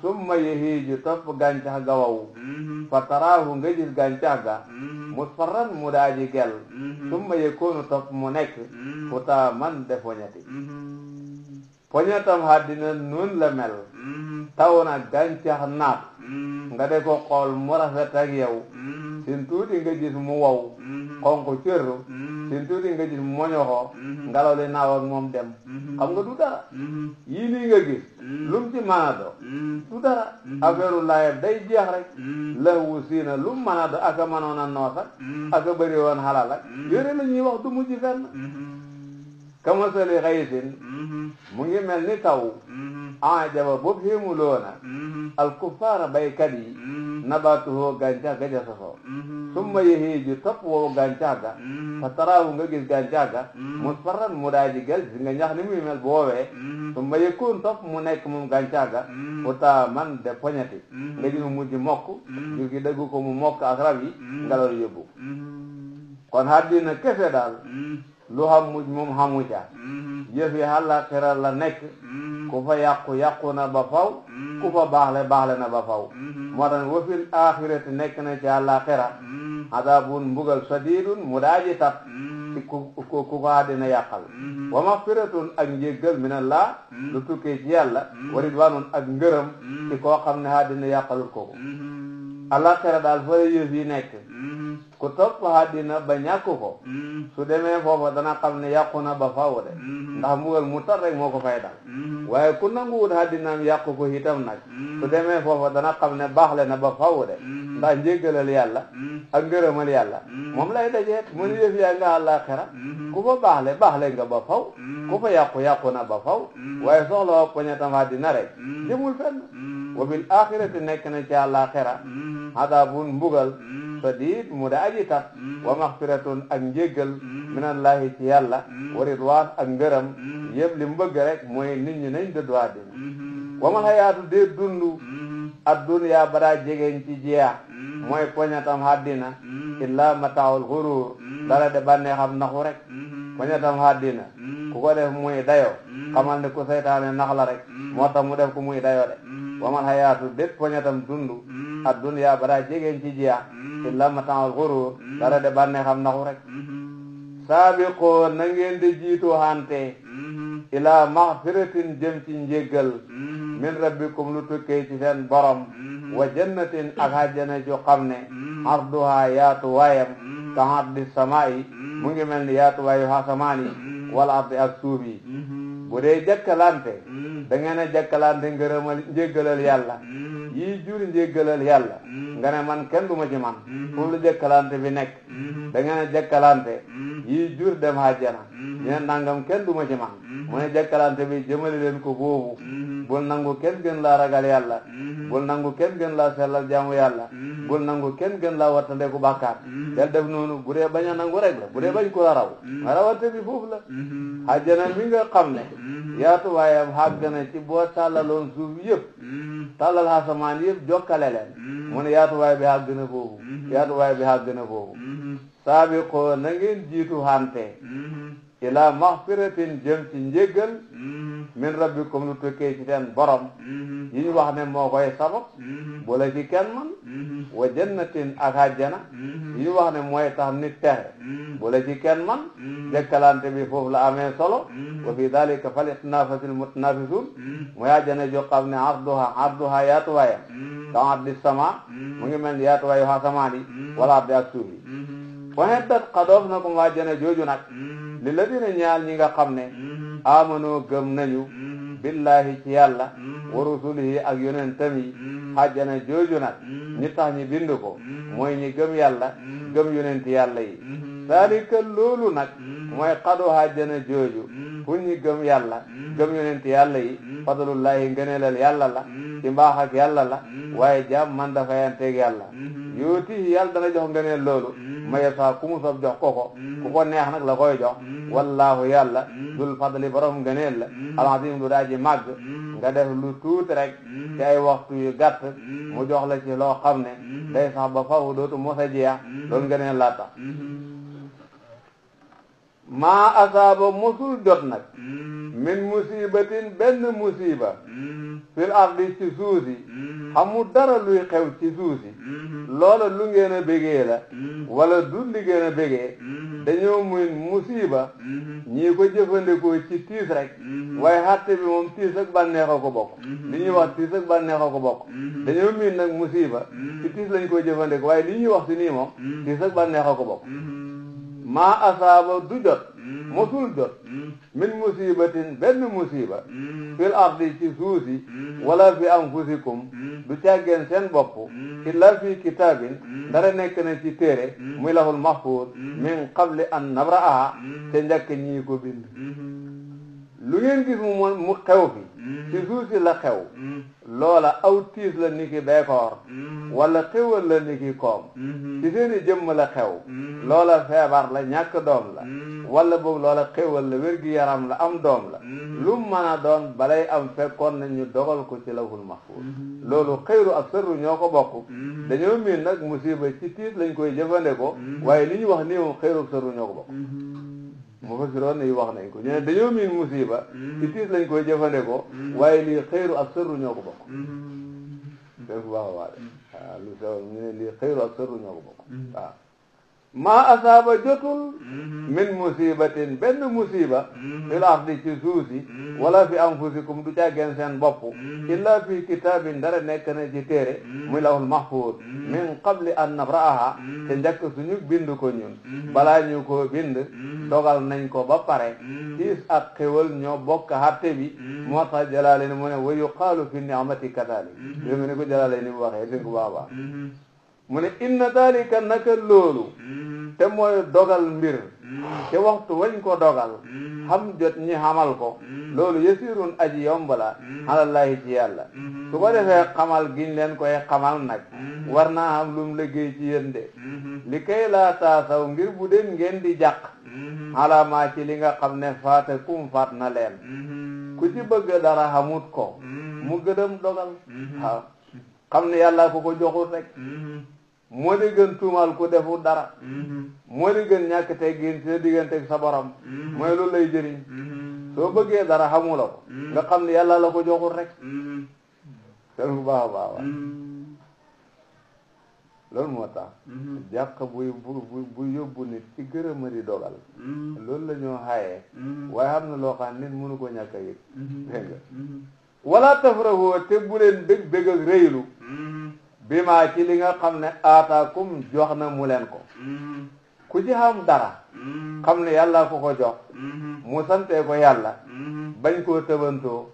summa yahiiju topp gàncax ga waw fa taraahu nga gis gàncax ga musfarran mu daaji gel summa yekoonu topp mu nekk futa man de poñetam àddina nun la mel taw na gàncax naat nga de ko xool mu rafet ak yow sin tuuti nga gis mu wow xonq cërru sin tuuti nga gis mu moñoxoo ngelaw li naaw ak moom dem xam nga du dara yii nii nga gis lum ci mën a do du dara affaire u laayeb day jeex rek lahu siina lum mën a do aka mënoon a noos aka bëri woon xalal ak yore la ñuy wax du mujj fenn kamasali xayisin mu ngi mel ni taw ajaba boobu xiimuloona alkuffaara baykat yi nabaatuhoo gàncax ga ja sosoo summa yahiiju topp woowu gàncax ga fa taraahu nga gis gàncax ga musfarran mu daa ji gel si nga ñax ni muy mel bu woowee summa yakun topp mu nekk moom gàncax ga futa man de poñati nga gis mu mujj mokk jur gi dëggu ko mu mokk ak rab yi ngelaw li yóbbu kon àddina kese daal lu xam mujj moom xamu ca yëf yi àllaaxira la nekk ku fa yàqu na ba faw ku fa baaxle na ba faw moo tax wa fil aaxirati nekk na ci àllaaxira adaabun mbugal sadiidun mu daaji tat ci ku ko àddina yàqal wa maxfiratun ak njéggal minallah lu tukkee ci yàlla wa ridwaanun ak ngërëm ci koo xam ne àddina yàqalul kooku àllaaxira daal fa yëf yi nekk ku topp àddina ba ñàkk ko su demee foofa dana xam ne yàqu na ba faw de ndax mbugal mu tar rek moo ko fay dal waaye ku nanguwut àddinaam yàqu ko itam nag su demee foofa dana xam ne baaxle na ba faw de ndax njéggalal yàlla ak ngërëmal yàlla moom lay dajeet mu ni yëf yaa nga àllaaxira ku fa baaxle nga ba faw ku fa yàqu na ba faw waaye soxla wa poñetam àddina rek jëmul fenn wa bil aaxirati nekk na ci àllaaxira adaabun mbugal sadiid mu da aji tat wa maxfiratun ak njéggal minallahi ci yàlla wa ridwaan ak ngërëm yëpp li mu bëgg rek mooy nit ñi nañ dëddu àddina wa mal hayaatu dee dundu adduniyaa badaa jegeñ ci jeex mooy poñatam àddina illa mataawul xuruur dara de bànnee xam naxu rek poñatam àddina ku ko def muy dayo xamal ne ku saytaane nax la rek moo tax mu def ko muy dayo de wa mal hayaatu dét poñatam dundu adduniyaa badaa jegeñ ci jeex illa mataawul xuruur dara de bànnee xam naxu rek saabiqoo na ngeen di jiitu hante ila maxfiratin jëm ci njéggal min rabbikum lu tukkee ci seen borom wa jannatin ak àjjana ju xam ne arduha yaatu waayam ka ardi samaa'i mu ngi mel ni yaatu waayu asamaan yi wala ardi ak suuf yi bu dee jëkkalante da ngeen a jëkkalante ngërëmal njéggalal yàlla yii jur njéggalal yàlla nga ne man kenn du ma ci man fu lu jëkkalante bi nekk da ngeen a jëkkalante yii jur dem àjjana ñeen nangam kenn du ma ci man mu ne jëkkalante bi jëmale leen ko foofu bul nangu kenn gën laa ragal yàlla bul nangu kenn gën laa sellal jaamu yàlla bul nangu kenn gën laa wattandeku bàkkaar del def noonu bu dee bañ a nangu rek la bu dee bañ ko la raw ma rawante bi foofu la àjjana mi nga xam ne yaatu waayam xàgg na ci boo tàllaloon suuf yëpp tàllal asamaan yëpp jokkale leen mu ne yaatu waay bi xàgg na foofu yaatu waay bi xàgg na foofu saabiqoo na ngeen jiitu hante ila maxfiratin jëm ci njéggal min rabbikum lu tukkee ci seen borom yi ñu wax ne moo koy sabab bu la ci kenn man wa jannatin ak àjjana yi ñu wax ne mooy tax nit texe bu la ci kenn man jëkkalante bi foofu la amee solo wa fi dalika falyatanafasil mutanafisun mooy àjjana joo xam ne arduha yaatuwaayam ka ardi sama mu ngi mel ni yaatuwaayu asamaan yi wala ardi ak suuf yi waxeddat xadoof na ko mu àjjana jooju nag li la dina ñaal ñi nga xam ne amanoo gëm nañu billahi ci yàlla wa rusulihi ak yonentam yi àjjana jooju nag ñi tax ñi bind ko mooy ñi gëm yàlla gëm yonenti yàlla yi saalika loolu nag mooy xadu àjjana jooju fu ñi gëm yàlla gëm yonenti yàlla yi fadlullahi ngëneelal yàlla la ci mbaax ak yàlla la waaye jaam man dafa yanteeg yàlla yooti yàlla dana jox ngëneel loolu maye saa ku mu sob jox ko ku ko neex nag la koy jox wallahu yàlla dul fadli borom ngëneel la alazim lu daa ji màgg nga def lu tuuti rek ci ay waxtu yu gàtt mu jox la ci loo xam ne day sax ba faw dootu mos a jeex loolu ngëneel laa tax maa asaaba mosul jot nag min musibatin benn musiba fil ardi ci suuf si xamul dara luy xew ci suuf si loola lu ngeen a bégee la wala du li ngeen a bégee dañoo muy musiba ñii ko jëfandikoo ci tiis rek waaye xatte bi moom tiis ak bànneex a ko bokk li ñuy wax tiis ak bànneex a ko bokk dañoo miin nag musiba ci tiis lañ koy jëfandikoo waaye li ñuy wax si nii moom tiis ak bànneex a ko bokk maa asaaba du jot mosul jot min musibatin benn musiba fil ardi ci suusi wala fi anfusikum du càggeen seen bopp illa fi kitaabin dara nekk na ci téere muy lahul mahfuz min qabli an nabra'aha te njëkk ñii ko bind lu ngeen gis mu xew fi ci suusi la xew loola aw tiis la niki beekoor wala xewal la niki koom ci seeni jëmm la xew loola feebar la ñàkk doom la wala boog loola xewal la wér-gi-yaram la am doom la lu mën a doon balay am fekkoon nañu dogal ko ci lawhul mahfuz loolu xëyru ak sërru ñoo ko bokk dañoo miin nag musiba ci tiis lañ koy jëfandikoo waaye li ñu wax nii moom xëyru ak sërru ñoo ko bokk mu fasiroon ne wax nañ ko ñu ne dañoo miin musiba ci tiis lañ koy jëfandikoo waaye lii xëyru ak sërru ñoo ko bokk dégg nga waaw lu sew ñu ne lii xëyru ak sërru ñoo ko bokk waaw maa asaaba jotul min musibatin benn musiba fil ardi ci suusi wala fi anfusikum du càggeen seen bopp illa fi kitaabin dara nekk na ci téere muy lahul mahfuz min qabli an nabra'aha te njëkk suñu bind ko ñun balaa ñu ko bind dogal nañ ko ba pare tiis ak xéwal ñoo bokk hatte bi moo tax jalaale ni mu ne wa yuqaalu fi ni'mati kadalik yému ni ko jalaale ni mu waxee dégg ko baabaa mu ne inna dalika naka loolu te mooy dogal mbir te waxtu wañ ko dogal xam jot ñi xamal ko loolu yasirun aji yomb la alallahi ci yàlla su ko defee xamal giñ leen koy xamal nag war naa xam lum liggéey ci yéen de li kay laa taasaw ngir bu den ngeen di jàq alaamaa ci li nga xam ne faata kum faat na leen ku ci bëgg dara xamut ko mu gëdëm dogal waaw xam ne yàlla ko ko joxul rek moo di gën tuumaal ku deful dara moo di gën ñàkk teggin sa diggante ak sa borom mooy loolu lay jëriñ soo bëggee dara xamula ko nga xam ne yàlla la ko joxul rek seen bu baax a baax loolu moo tax jàq bu yóbbu nit ci gërëma di dogal loolu la ñoo xaayee waaye xam na loo xam nit mënu ko ñàkk a yëg dégg nga wala tafrahu te bu leen bég ak réylu bi maa ci li nga xam ne aataakum jox na mu leen ko ku ci xam dara xam ne yàlla ko ko jox mu santee ko yàlla bañ koo tëbantoo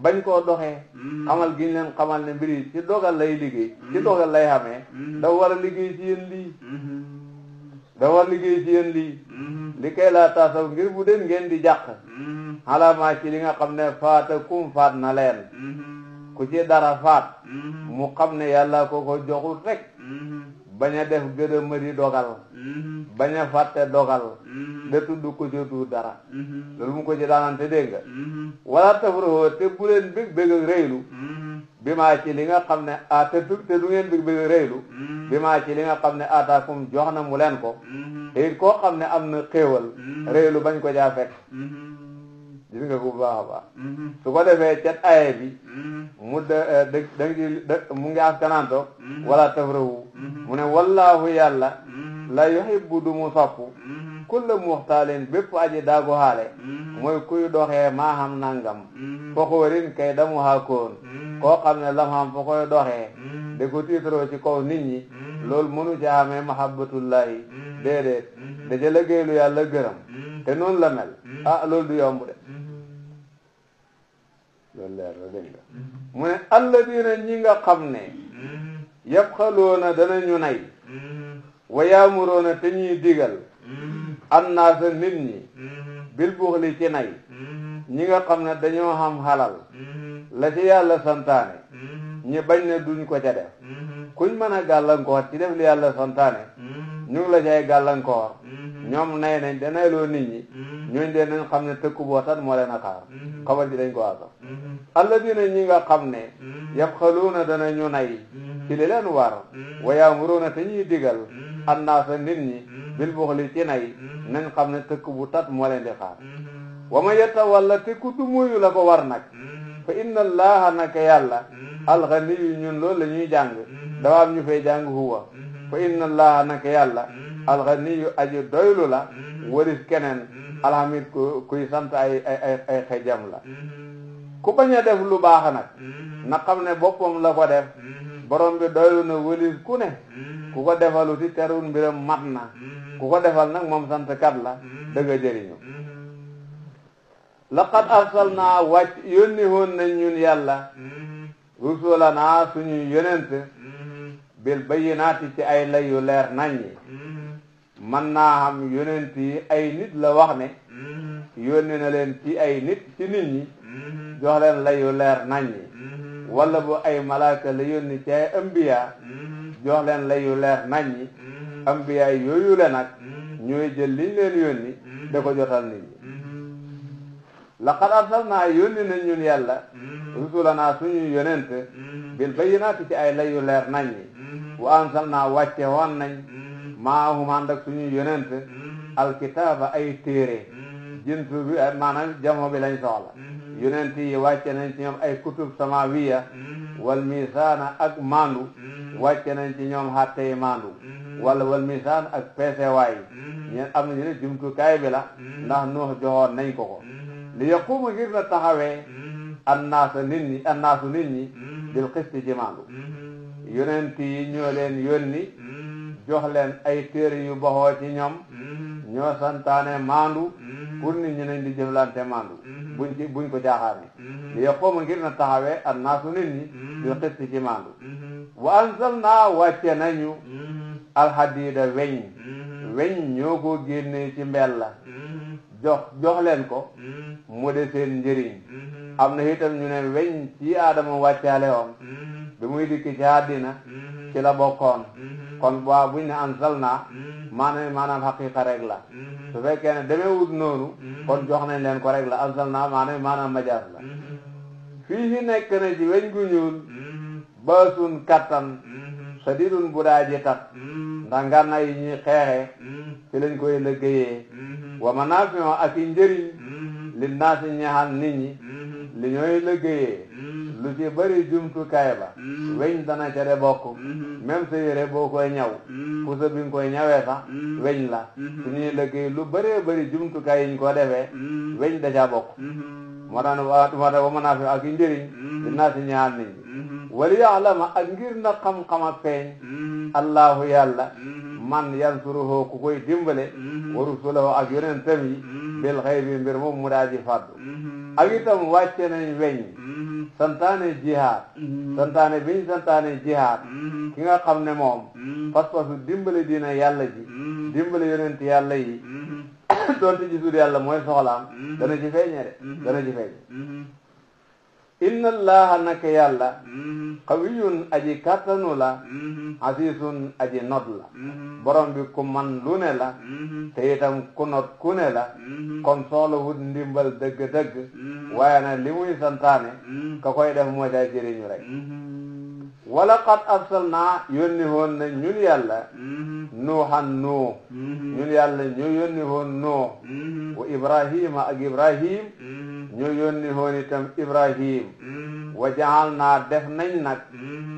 bañ koo doxee xamal giñ leen xamal ne mbir yi ci dogal lay liggéey ci dogal lay xamee dafa war a liggéey ci yéen lii dafa war a liggéey ci yéen lii li kay laa taasaw ngir bu den ngeen di jàq xalaamaa ci li nga xam ne faata kum faat na leen ku ci dara faat mu xam ne yàlla ko ko joxul rek bañ a def gëdëmëri dogal bañ a fàtte dogal da tudd ko ci tuut dara loolu mu ko ci daanante dégg nga wala tafrahoo te bu leen bég ak rëylu bi maa ci li nga xam ne te du ngeen bég ak rëylu bi maa ci li nga xam ne ataakum jox na mu leen ko te it koo xam ne am na xéewal rëylu bañ ko jaa fekk gis nga ko bu baax a baax su ko defee cet aye bi mu mu ngi askananto wala tafrahu mu ne wallahu yàlla la yuhibbu du mu sopp kulla muxtaalin bépp aji daagu xaale mooy kuy doxee maa xam nangam foxóorin kay damu xaakoon koo xam ne lam xam fo koy doxee da ko tiitaroo ci kaw nit ñi loolu mënu ci amee mahabbatullahi déedéet da ca liggéeylu yàlla gërëm te noonu la mel loolu du yomb de loolu leer la dégg nga mu ne alladina ñi nga xam ne yabxaloona danañu nay wa yaamuroona te ñuy digal annaasa nit ñi bil buxli ci nay ñi nga xam ne dañoo xam xalal la ci yàlla santaane ñi bañ ne duñ ko ca def kuñ mën a gàllankoor ci def li yàlla santaane ñu ngi la cay gàllankoor ñoom nay nañ danayloo nit ñi ñooñ de nañ xam ne tëkku boo tan moo leen a xaar xabar ji dañ ko àggal alladina ñi nga xam ne yabxaluuna danañu nay ci li leen war wa yaamuruuna te ñuy digal annaasa nit ñi bil buxli ci nay nañ xam ne tëkk bu tat moo leen di xaar wa ma yatawalla te ku du muyu la ko war nag fa inna allaha naka yàlla alxaniyu ñun loolu la ñuy jàng dafa am ñu fay jàng huwa fa inna allaha naka yàlla alxaniyu aji doylu la waris keneen alhamid kuy sant ay xejam la ku bañ a def lu baax nag na xam ne boppam la ko def borom bi doylu na walis ku ne ku ko defalu ti terul mbiram mat na ku ko defal nag moom sant kat la dëgg a jëriñu laqad arsalnaa wàcc yónni woon nañ ñun yàlla rusulanaa suñu yonent bil bayyinaati ci ay lay yu leer naññi man naa xam yonent yi ay nit la wax ne yónni na leen ci ay nit ci nit ñi jox leen lay yu leer naññi wala bu ay malaaka la yónni ci ay ambiya jox leen lay yu leer naññi ambiya yooyu le nag ñooy jël liñ leen yónni da ko jotal nit ñi laqad arsalnaa yónni nañ ñun yàlla rusulanaa suñu yonent bil bayyinaati ci ay lay yu leer naññi wa ansalnaa wàcce woon nañ maahum ànd ak suñu yonent alkitaaba ay téere jinsu bi maanaam jamo bi lañ soxla yonent yi wàcce nañ ci ñoom ay kutub samawiya wal misaana ak maandu wàcce nañ ci ñoom xàttey maandu wala wal misaan ak peesewaay ñeen am nañu ne jumtukaay bi la ndax Nuux joxoon nañ ko ko li yaquuma ngir na taxawee annaasu nit ñi bil qisti ci maandu yonent yi ñoo leen yónni jox leen ay téere yu baxoo ci ñoom ñoo santaane maandu pour nit ñi nañ di jëflante maandu buñ ko caaxaane li yaquuma ngir na taxawee annaasu nit ñi bil qisti ci maandu wa anzalnaa wàcce nañu alhadida weñ ñoo ko génnee ci mbel la jox leen ko mu de seen njëriñ am na itam ñu ne weñ ci aadama wàccaale woon bi muy dikk ci àddina ci la bokkoon kon waa buñ ne anzalnaa maanaam xaqiqa rek la su fekkee ne demeewut noonu kon jox nañ leen ko rek la anzalnaa maanaam majaas la fii nekk na ci weñ gu ñuul baasun kattan sadidun bu daa ji tax ndax ngànnaay yi ñuy xeexee ci lañ koy liggéeyee wa manaafi'u ak i njëriñ li naasi ñaxal nit ñi li ñooy liggéeyee lu ci bëri jumtukaay ba weñ dana ca de bokk même sa yére boo koy ñaw puso bi nga koy ñawee sax weñ la su ñuy liggéey lu bëree bëri jumtukaay yi ñu ko defee weñ da ca bokk moo tax wa manaafi'u ak i njëriñ li naasi ñaxal nit ñi wali ya'lama ak ngir na xam-xam ak feeñ allahu yàlla man yansuruhu ku koy dimbale wa rusulahu ak yonentam yi bil xaybi mbir moom mu daa ji fàddu ak itam wàcce nañ weñ santaane jihaad santaane biñ santaane jihaad ki nga xam ne moom pas-pasu dimbale dina yàlla ji dimbale yonent yàlla yi doonte gisul yàlla mooy soxlaam dana ci feeñe de dana ci feeñe inna allaha naka yàlla qawiyun aji kàttanu la asiisun aji not la borom bi ku man lu ne la te itam ku not ku ne la kon soxla wut ndimbal dëgg-dëgg waaye nag li muy santaane ka koy def moo cay jëriñu rek wala qad arsalnaa yónni woon na ñun yàlla nuuhan nuux ñun yàlla ñoo yónni woon nuux wa ibrahima ak ibrahim ñoo yónni woon itam ibrahim wa ja'alnaa def nañ nag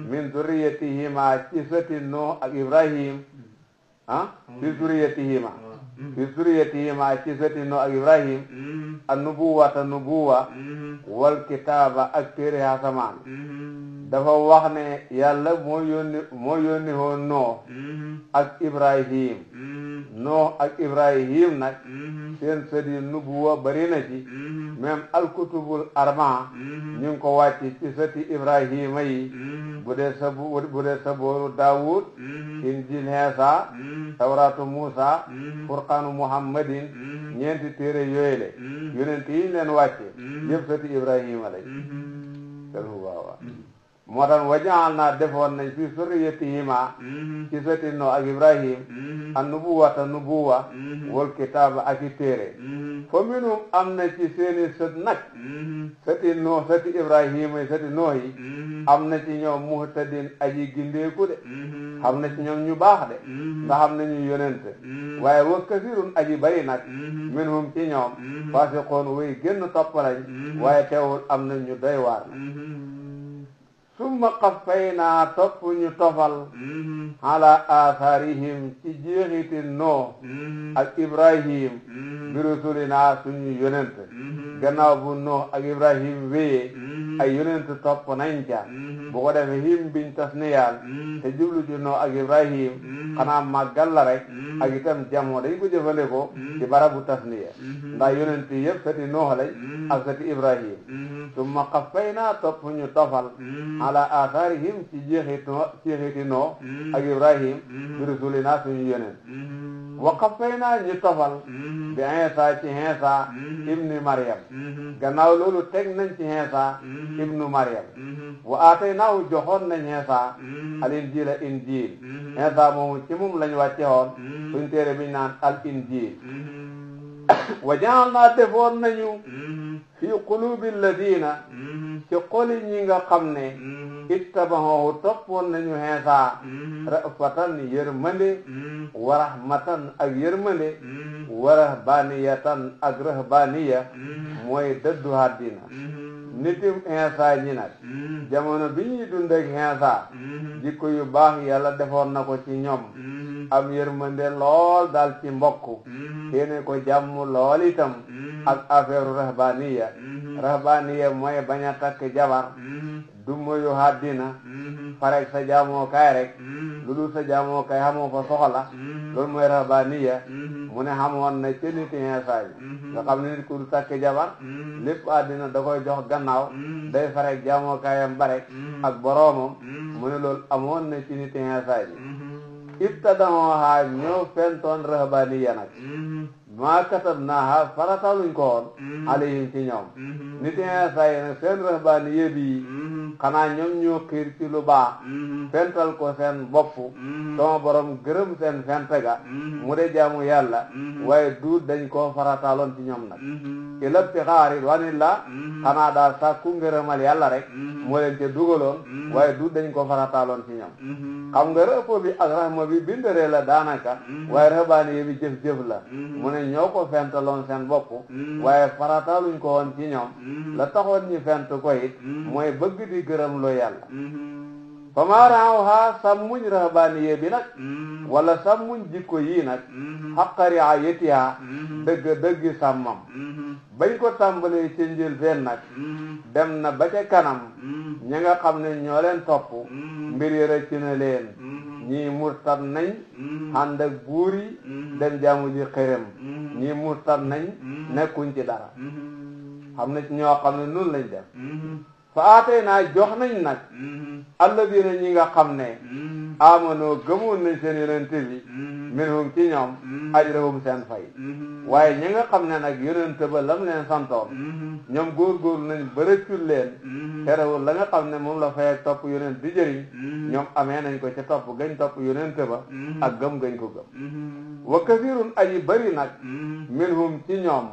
min zurriyatihima ci sëti nuux ak ibrahim fi zurriyatihima ci sëti nuux ak ibrahim an-nubuwata nubuwa wal kitaaba ak téere asamaan dafa wax ne yàlla moo yónni woon Nuux ak Ibrahim Nuux ak Ibrahim nag seen sëdi nubuwa bari na ci même alkutubul arba ñu ngi ko wàcc ci sëti Ibrahima yi bu dee sabooru Daawud injil Iisaa tawratu Muusa furqaanu Muhammadin ñeenti téere yooyu le yonent yi leen wàcce yëpp sëti Ibrahima lañ moo tax wajaal naa defoon nañ fi surriyatihima ci sëti Nuux ak Ibrahim an nubuwata nubuwa wal kitaaba ak i téere fa minhum am na ci seeni sët nag sëti Nuux sëti Ibrahima sëti Nuux yi am na ci ñoom muhtadin aji gindeeku de xam na ci ñoom ñu baax de nga xam na ñu yonent waaye wa kasirun aji bari nag minhum ci ñoom fasiqoon way génn topp lañ waaye teewul am na ñu doy waar summa qaffayna topp ñu tofal ala atharihim ci jeexiti Nuux ak Ibrahim bi rusulina suñu yonent gannaaw bu Nuux ak Ibrahim wéyee ay yonent topp nañ ca bu ko defee him biñ tasniyaal te jublu ci Nuux ak Ibrahim xanaa màggal la rek ak itam jamoo dañ ko jëfandikoo ci barabu tasniya ndax yonent yëpp sëti Nuux lañ ak sëti Ibrahim summa qaffayna topp ñu tofal ala atharihim ci jeexiti Nuux ak Ibrahim bi rusulina suñu yonent wa qaffayna ñu tofal bi Iisaa ci Iisaa ibni Maryam gannaaw loolu teg nañ ci Iisaa ibnu Maryam wa aataynaahu joxoon nañ Iisaa al injiila injiil Iisaa moomu ci moom lañ wàcce woon suñ téere biñ naan al injiil wa ja'alnaa defoon nañu fi qulubi alladina ci xoli ñi nga xam ne ittabahu toppoon nañu Iisaa ra'fatan yërmande wa rahmatan ak yërmande wa rahbaniyatan ak rahbaniya mooy dëddu àddina nitim Iisaa ñi nag jamono bi ñuy dund ak Iisaa jikko yu baax yàlla defoon na ko ci ñoom am yërmande lool daal ci mbokk yéene ko jàmm lool itam ak affaire rahbaniya mooy bañ a takk jabar du moyu àddina farek sa jaamoo kaay rek lu dul sa jaamoo kaay xamoo fa soxla loolu mooy rahbaniya mu ne xamoon na ci nit Iisaa yi nga xam ne nit ku du takk jabar lépp àddina da koy jox gannaaw day farek jaamoo kaayam barek ak boroomam mu ne loolu amoon na ci nit Iisaa yi ibtada'uha ñoo fentoon rahbaniya nag maa katabnaaha farataluñ ko woon alayhim ci ñoom nit Iisaa yi nag seen rahbaniya bi xanaa ñoom ñoo xiir ci lu baax fental ko seen bopp sama borom gërëm seen fent ga mu de jaamu yàlla waaye duut dañ koo farataloon ci ñoom nag ila ibtixaa ridwaanillah xanaa daal sàkku ngërëmal yàlla rek moo leen ca dugaloon waaye duut dañ ko farataloon ci ñoom xam nga rëpp bi ak rahma bi bindëree la daanaka waaye rahbaniya bi jëf-jëf la mu ne ñoo ko fentaloon seen bopp waaye farataluñ ko woon ci ñoom la taxoon ñu fent ko it mooy bëgg di gërëm loo yàlla fa maa raawhaa sàmmuñ rahbaniya bi nag wala sàmmuñ jikko yii nag xaqa riayatiha dëgg sàmmam bañ ko tàmbalee ci njëlbéen nag dem na ba ca kanam ñi nga xam ne ñoo leen topp mbir yi rëcc na leen ñii murtad nañ ànd ak buur yi dem jaamu ji xërëm ñii murtad nañ nekkuñ ci dara xam na ci ñoo xam ne noonu lañ def fa aatay naa jox nañ nag alladina ñi nga xam ne amanoo gëmoon nañ seen yonent bi minhum ci ñoom ajrahum seen fay waaye ñi nga xam ne nag yonent ba lam leen santoon ñoom góorgóorlu nañ ba rëccul leen terewul la nga xam ne moom la fay ak topp yonent di jëriñ ñoom amee nañ ko ca topp gañ topp yonent ba ak gëm gañ ko gëm wa kasirun aji bari nag minhum ci ñoom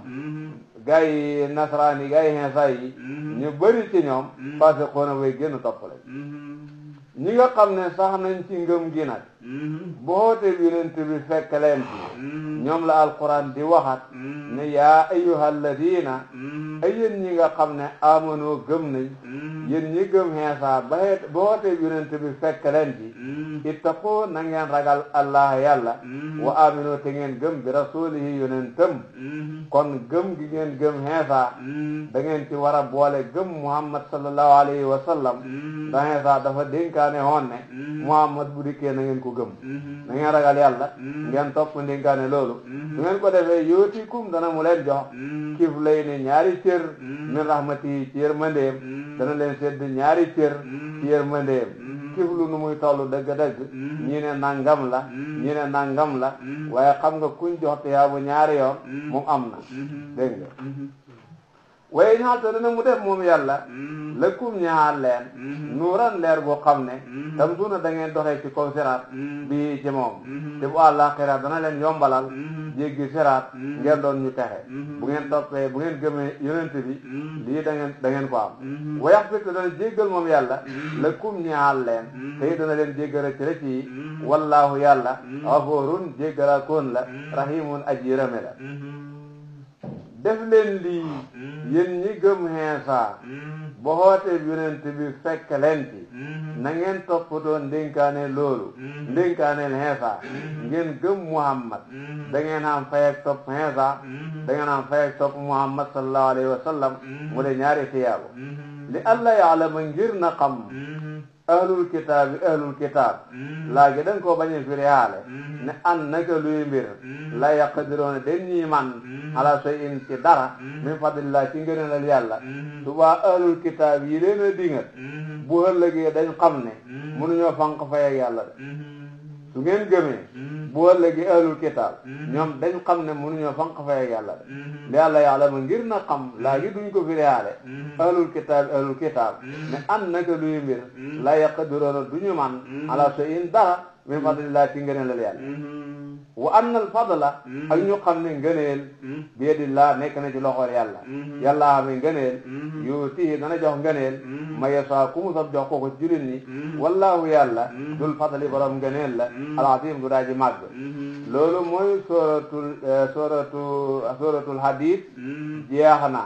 gaa yi nasaraani gaa yi Iisaa yi ñu bëri ci ñoom fasiqoona way génn topp lañ ñi nga xam ne sax nañ ci ngëm gi nag bu xoote yonent bi fekk leen ci ñoom la alquran di waxat ne yaa ayyuhal ladina ay yéen ñi nga xam ne amanoo gëm nañ yéen ñi gëm Iisaa ba xoote yonent bi fekk leen ci ittaqu na ngeen ragal allah yàlla wa aminu te ngeen gëm bi rasulihi yonentam kon gëm gi ngeen gëm Iisaa da ngeen ci war a boole gëm Muhammad sallallahu alayhi wa sallam ndax Iisaa dafa dénkaane woon ne Muhammad bu dikkee na ngeen ko gëm na ngeen ragal yàlla ngeen topp dénkaane loolu su ngeen ko defee yootikum dana mu leen jox kif lay ne ñaari cër min rahmati ci yërmandeem dana leen sedd ñaari cër ci yërmandeem kiflu nu muy tollu dëgg-dëgg ñii ne nangam la ñii ne nangam la waaye xam nga kuñ jox tiyaabu ñaari yoon moom am na dégg nga waaye ñaata dana mu def moom yàlla lëkkum ñaar leen nuuran leer boo xam ne tam suuna da ngeen doxee ci kaw siraat bi ci moom te bu àllaaxira dana leen yombalal jéggi siraat ngeen doon ñu texe bu ngeen toppee bu ngeen gëmee yonent bi lii da ngeen ko am wayax fitu dana jéggal moom yàlla lëkkum ñaar leen te dana leen jéggal ci rëcc yi wallaahu yàlla gafuurun jéggalaakoon la rahimun aji yërëme la def leen lii yéen ñi gëm Iisaa ba xoote yonent bi fekk leen ci na ngeen toppatoo ndénkaane loolu ndénkaaneel Iisaa ngeen gëm Muhammad da ngeen am fay ak topp Iisaa da ngeen am fay ak topp Muhammad sallallahu alayhi wa sallam mu de ñaari tiyaabo li alla ya'lama ngir na xam ahlul kitaab laagi da nga koo bañ a firiyaale ne an naka luy mbir la yaqdiroona den ñii man ala shay'in ci dara min fadlillah ci ngëneelal yàlla subaa ahlul kitaab yi leen a dingat bu ëllëgee dañ xam ne mënuñoo fanq fay ak yàlla de su ngeen gëmee bu ëllëgee ahlul kitaab ñoom dañ xam ne mënuñoo fanq fay ak yàlla de li yàlla yàlla ma ngir na xam laagi duñ ko firiyaale ahlul kitaab ne an naka luy mbir la yaqdiroona duñu man ala shay'in dara min fadlillah ci ngëneelal yàlla wa anna al fadla ak ñu xam ne ngëneel bi yadillah nekk na ci loxoor yàlla yàlla xamee ngëneel yuutihi dana jox ngëneel ma yasa ku mu sab jox ko ci jullit ñi wallahu yàlla dul fadli borom ngëneel la al-azim du daa ji màgg loolu mooy suratul hadid jeex na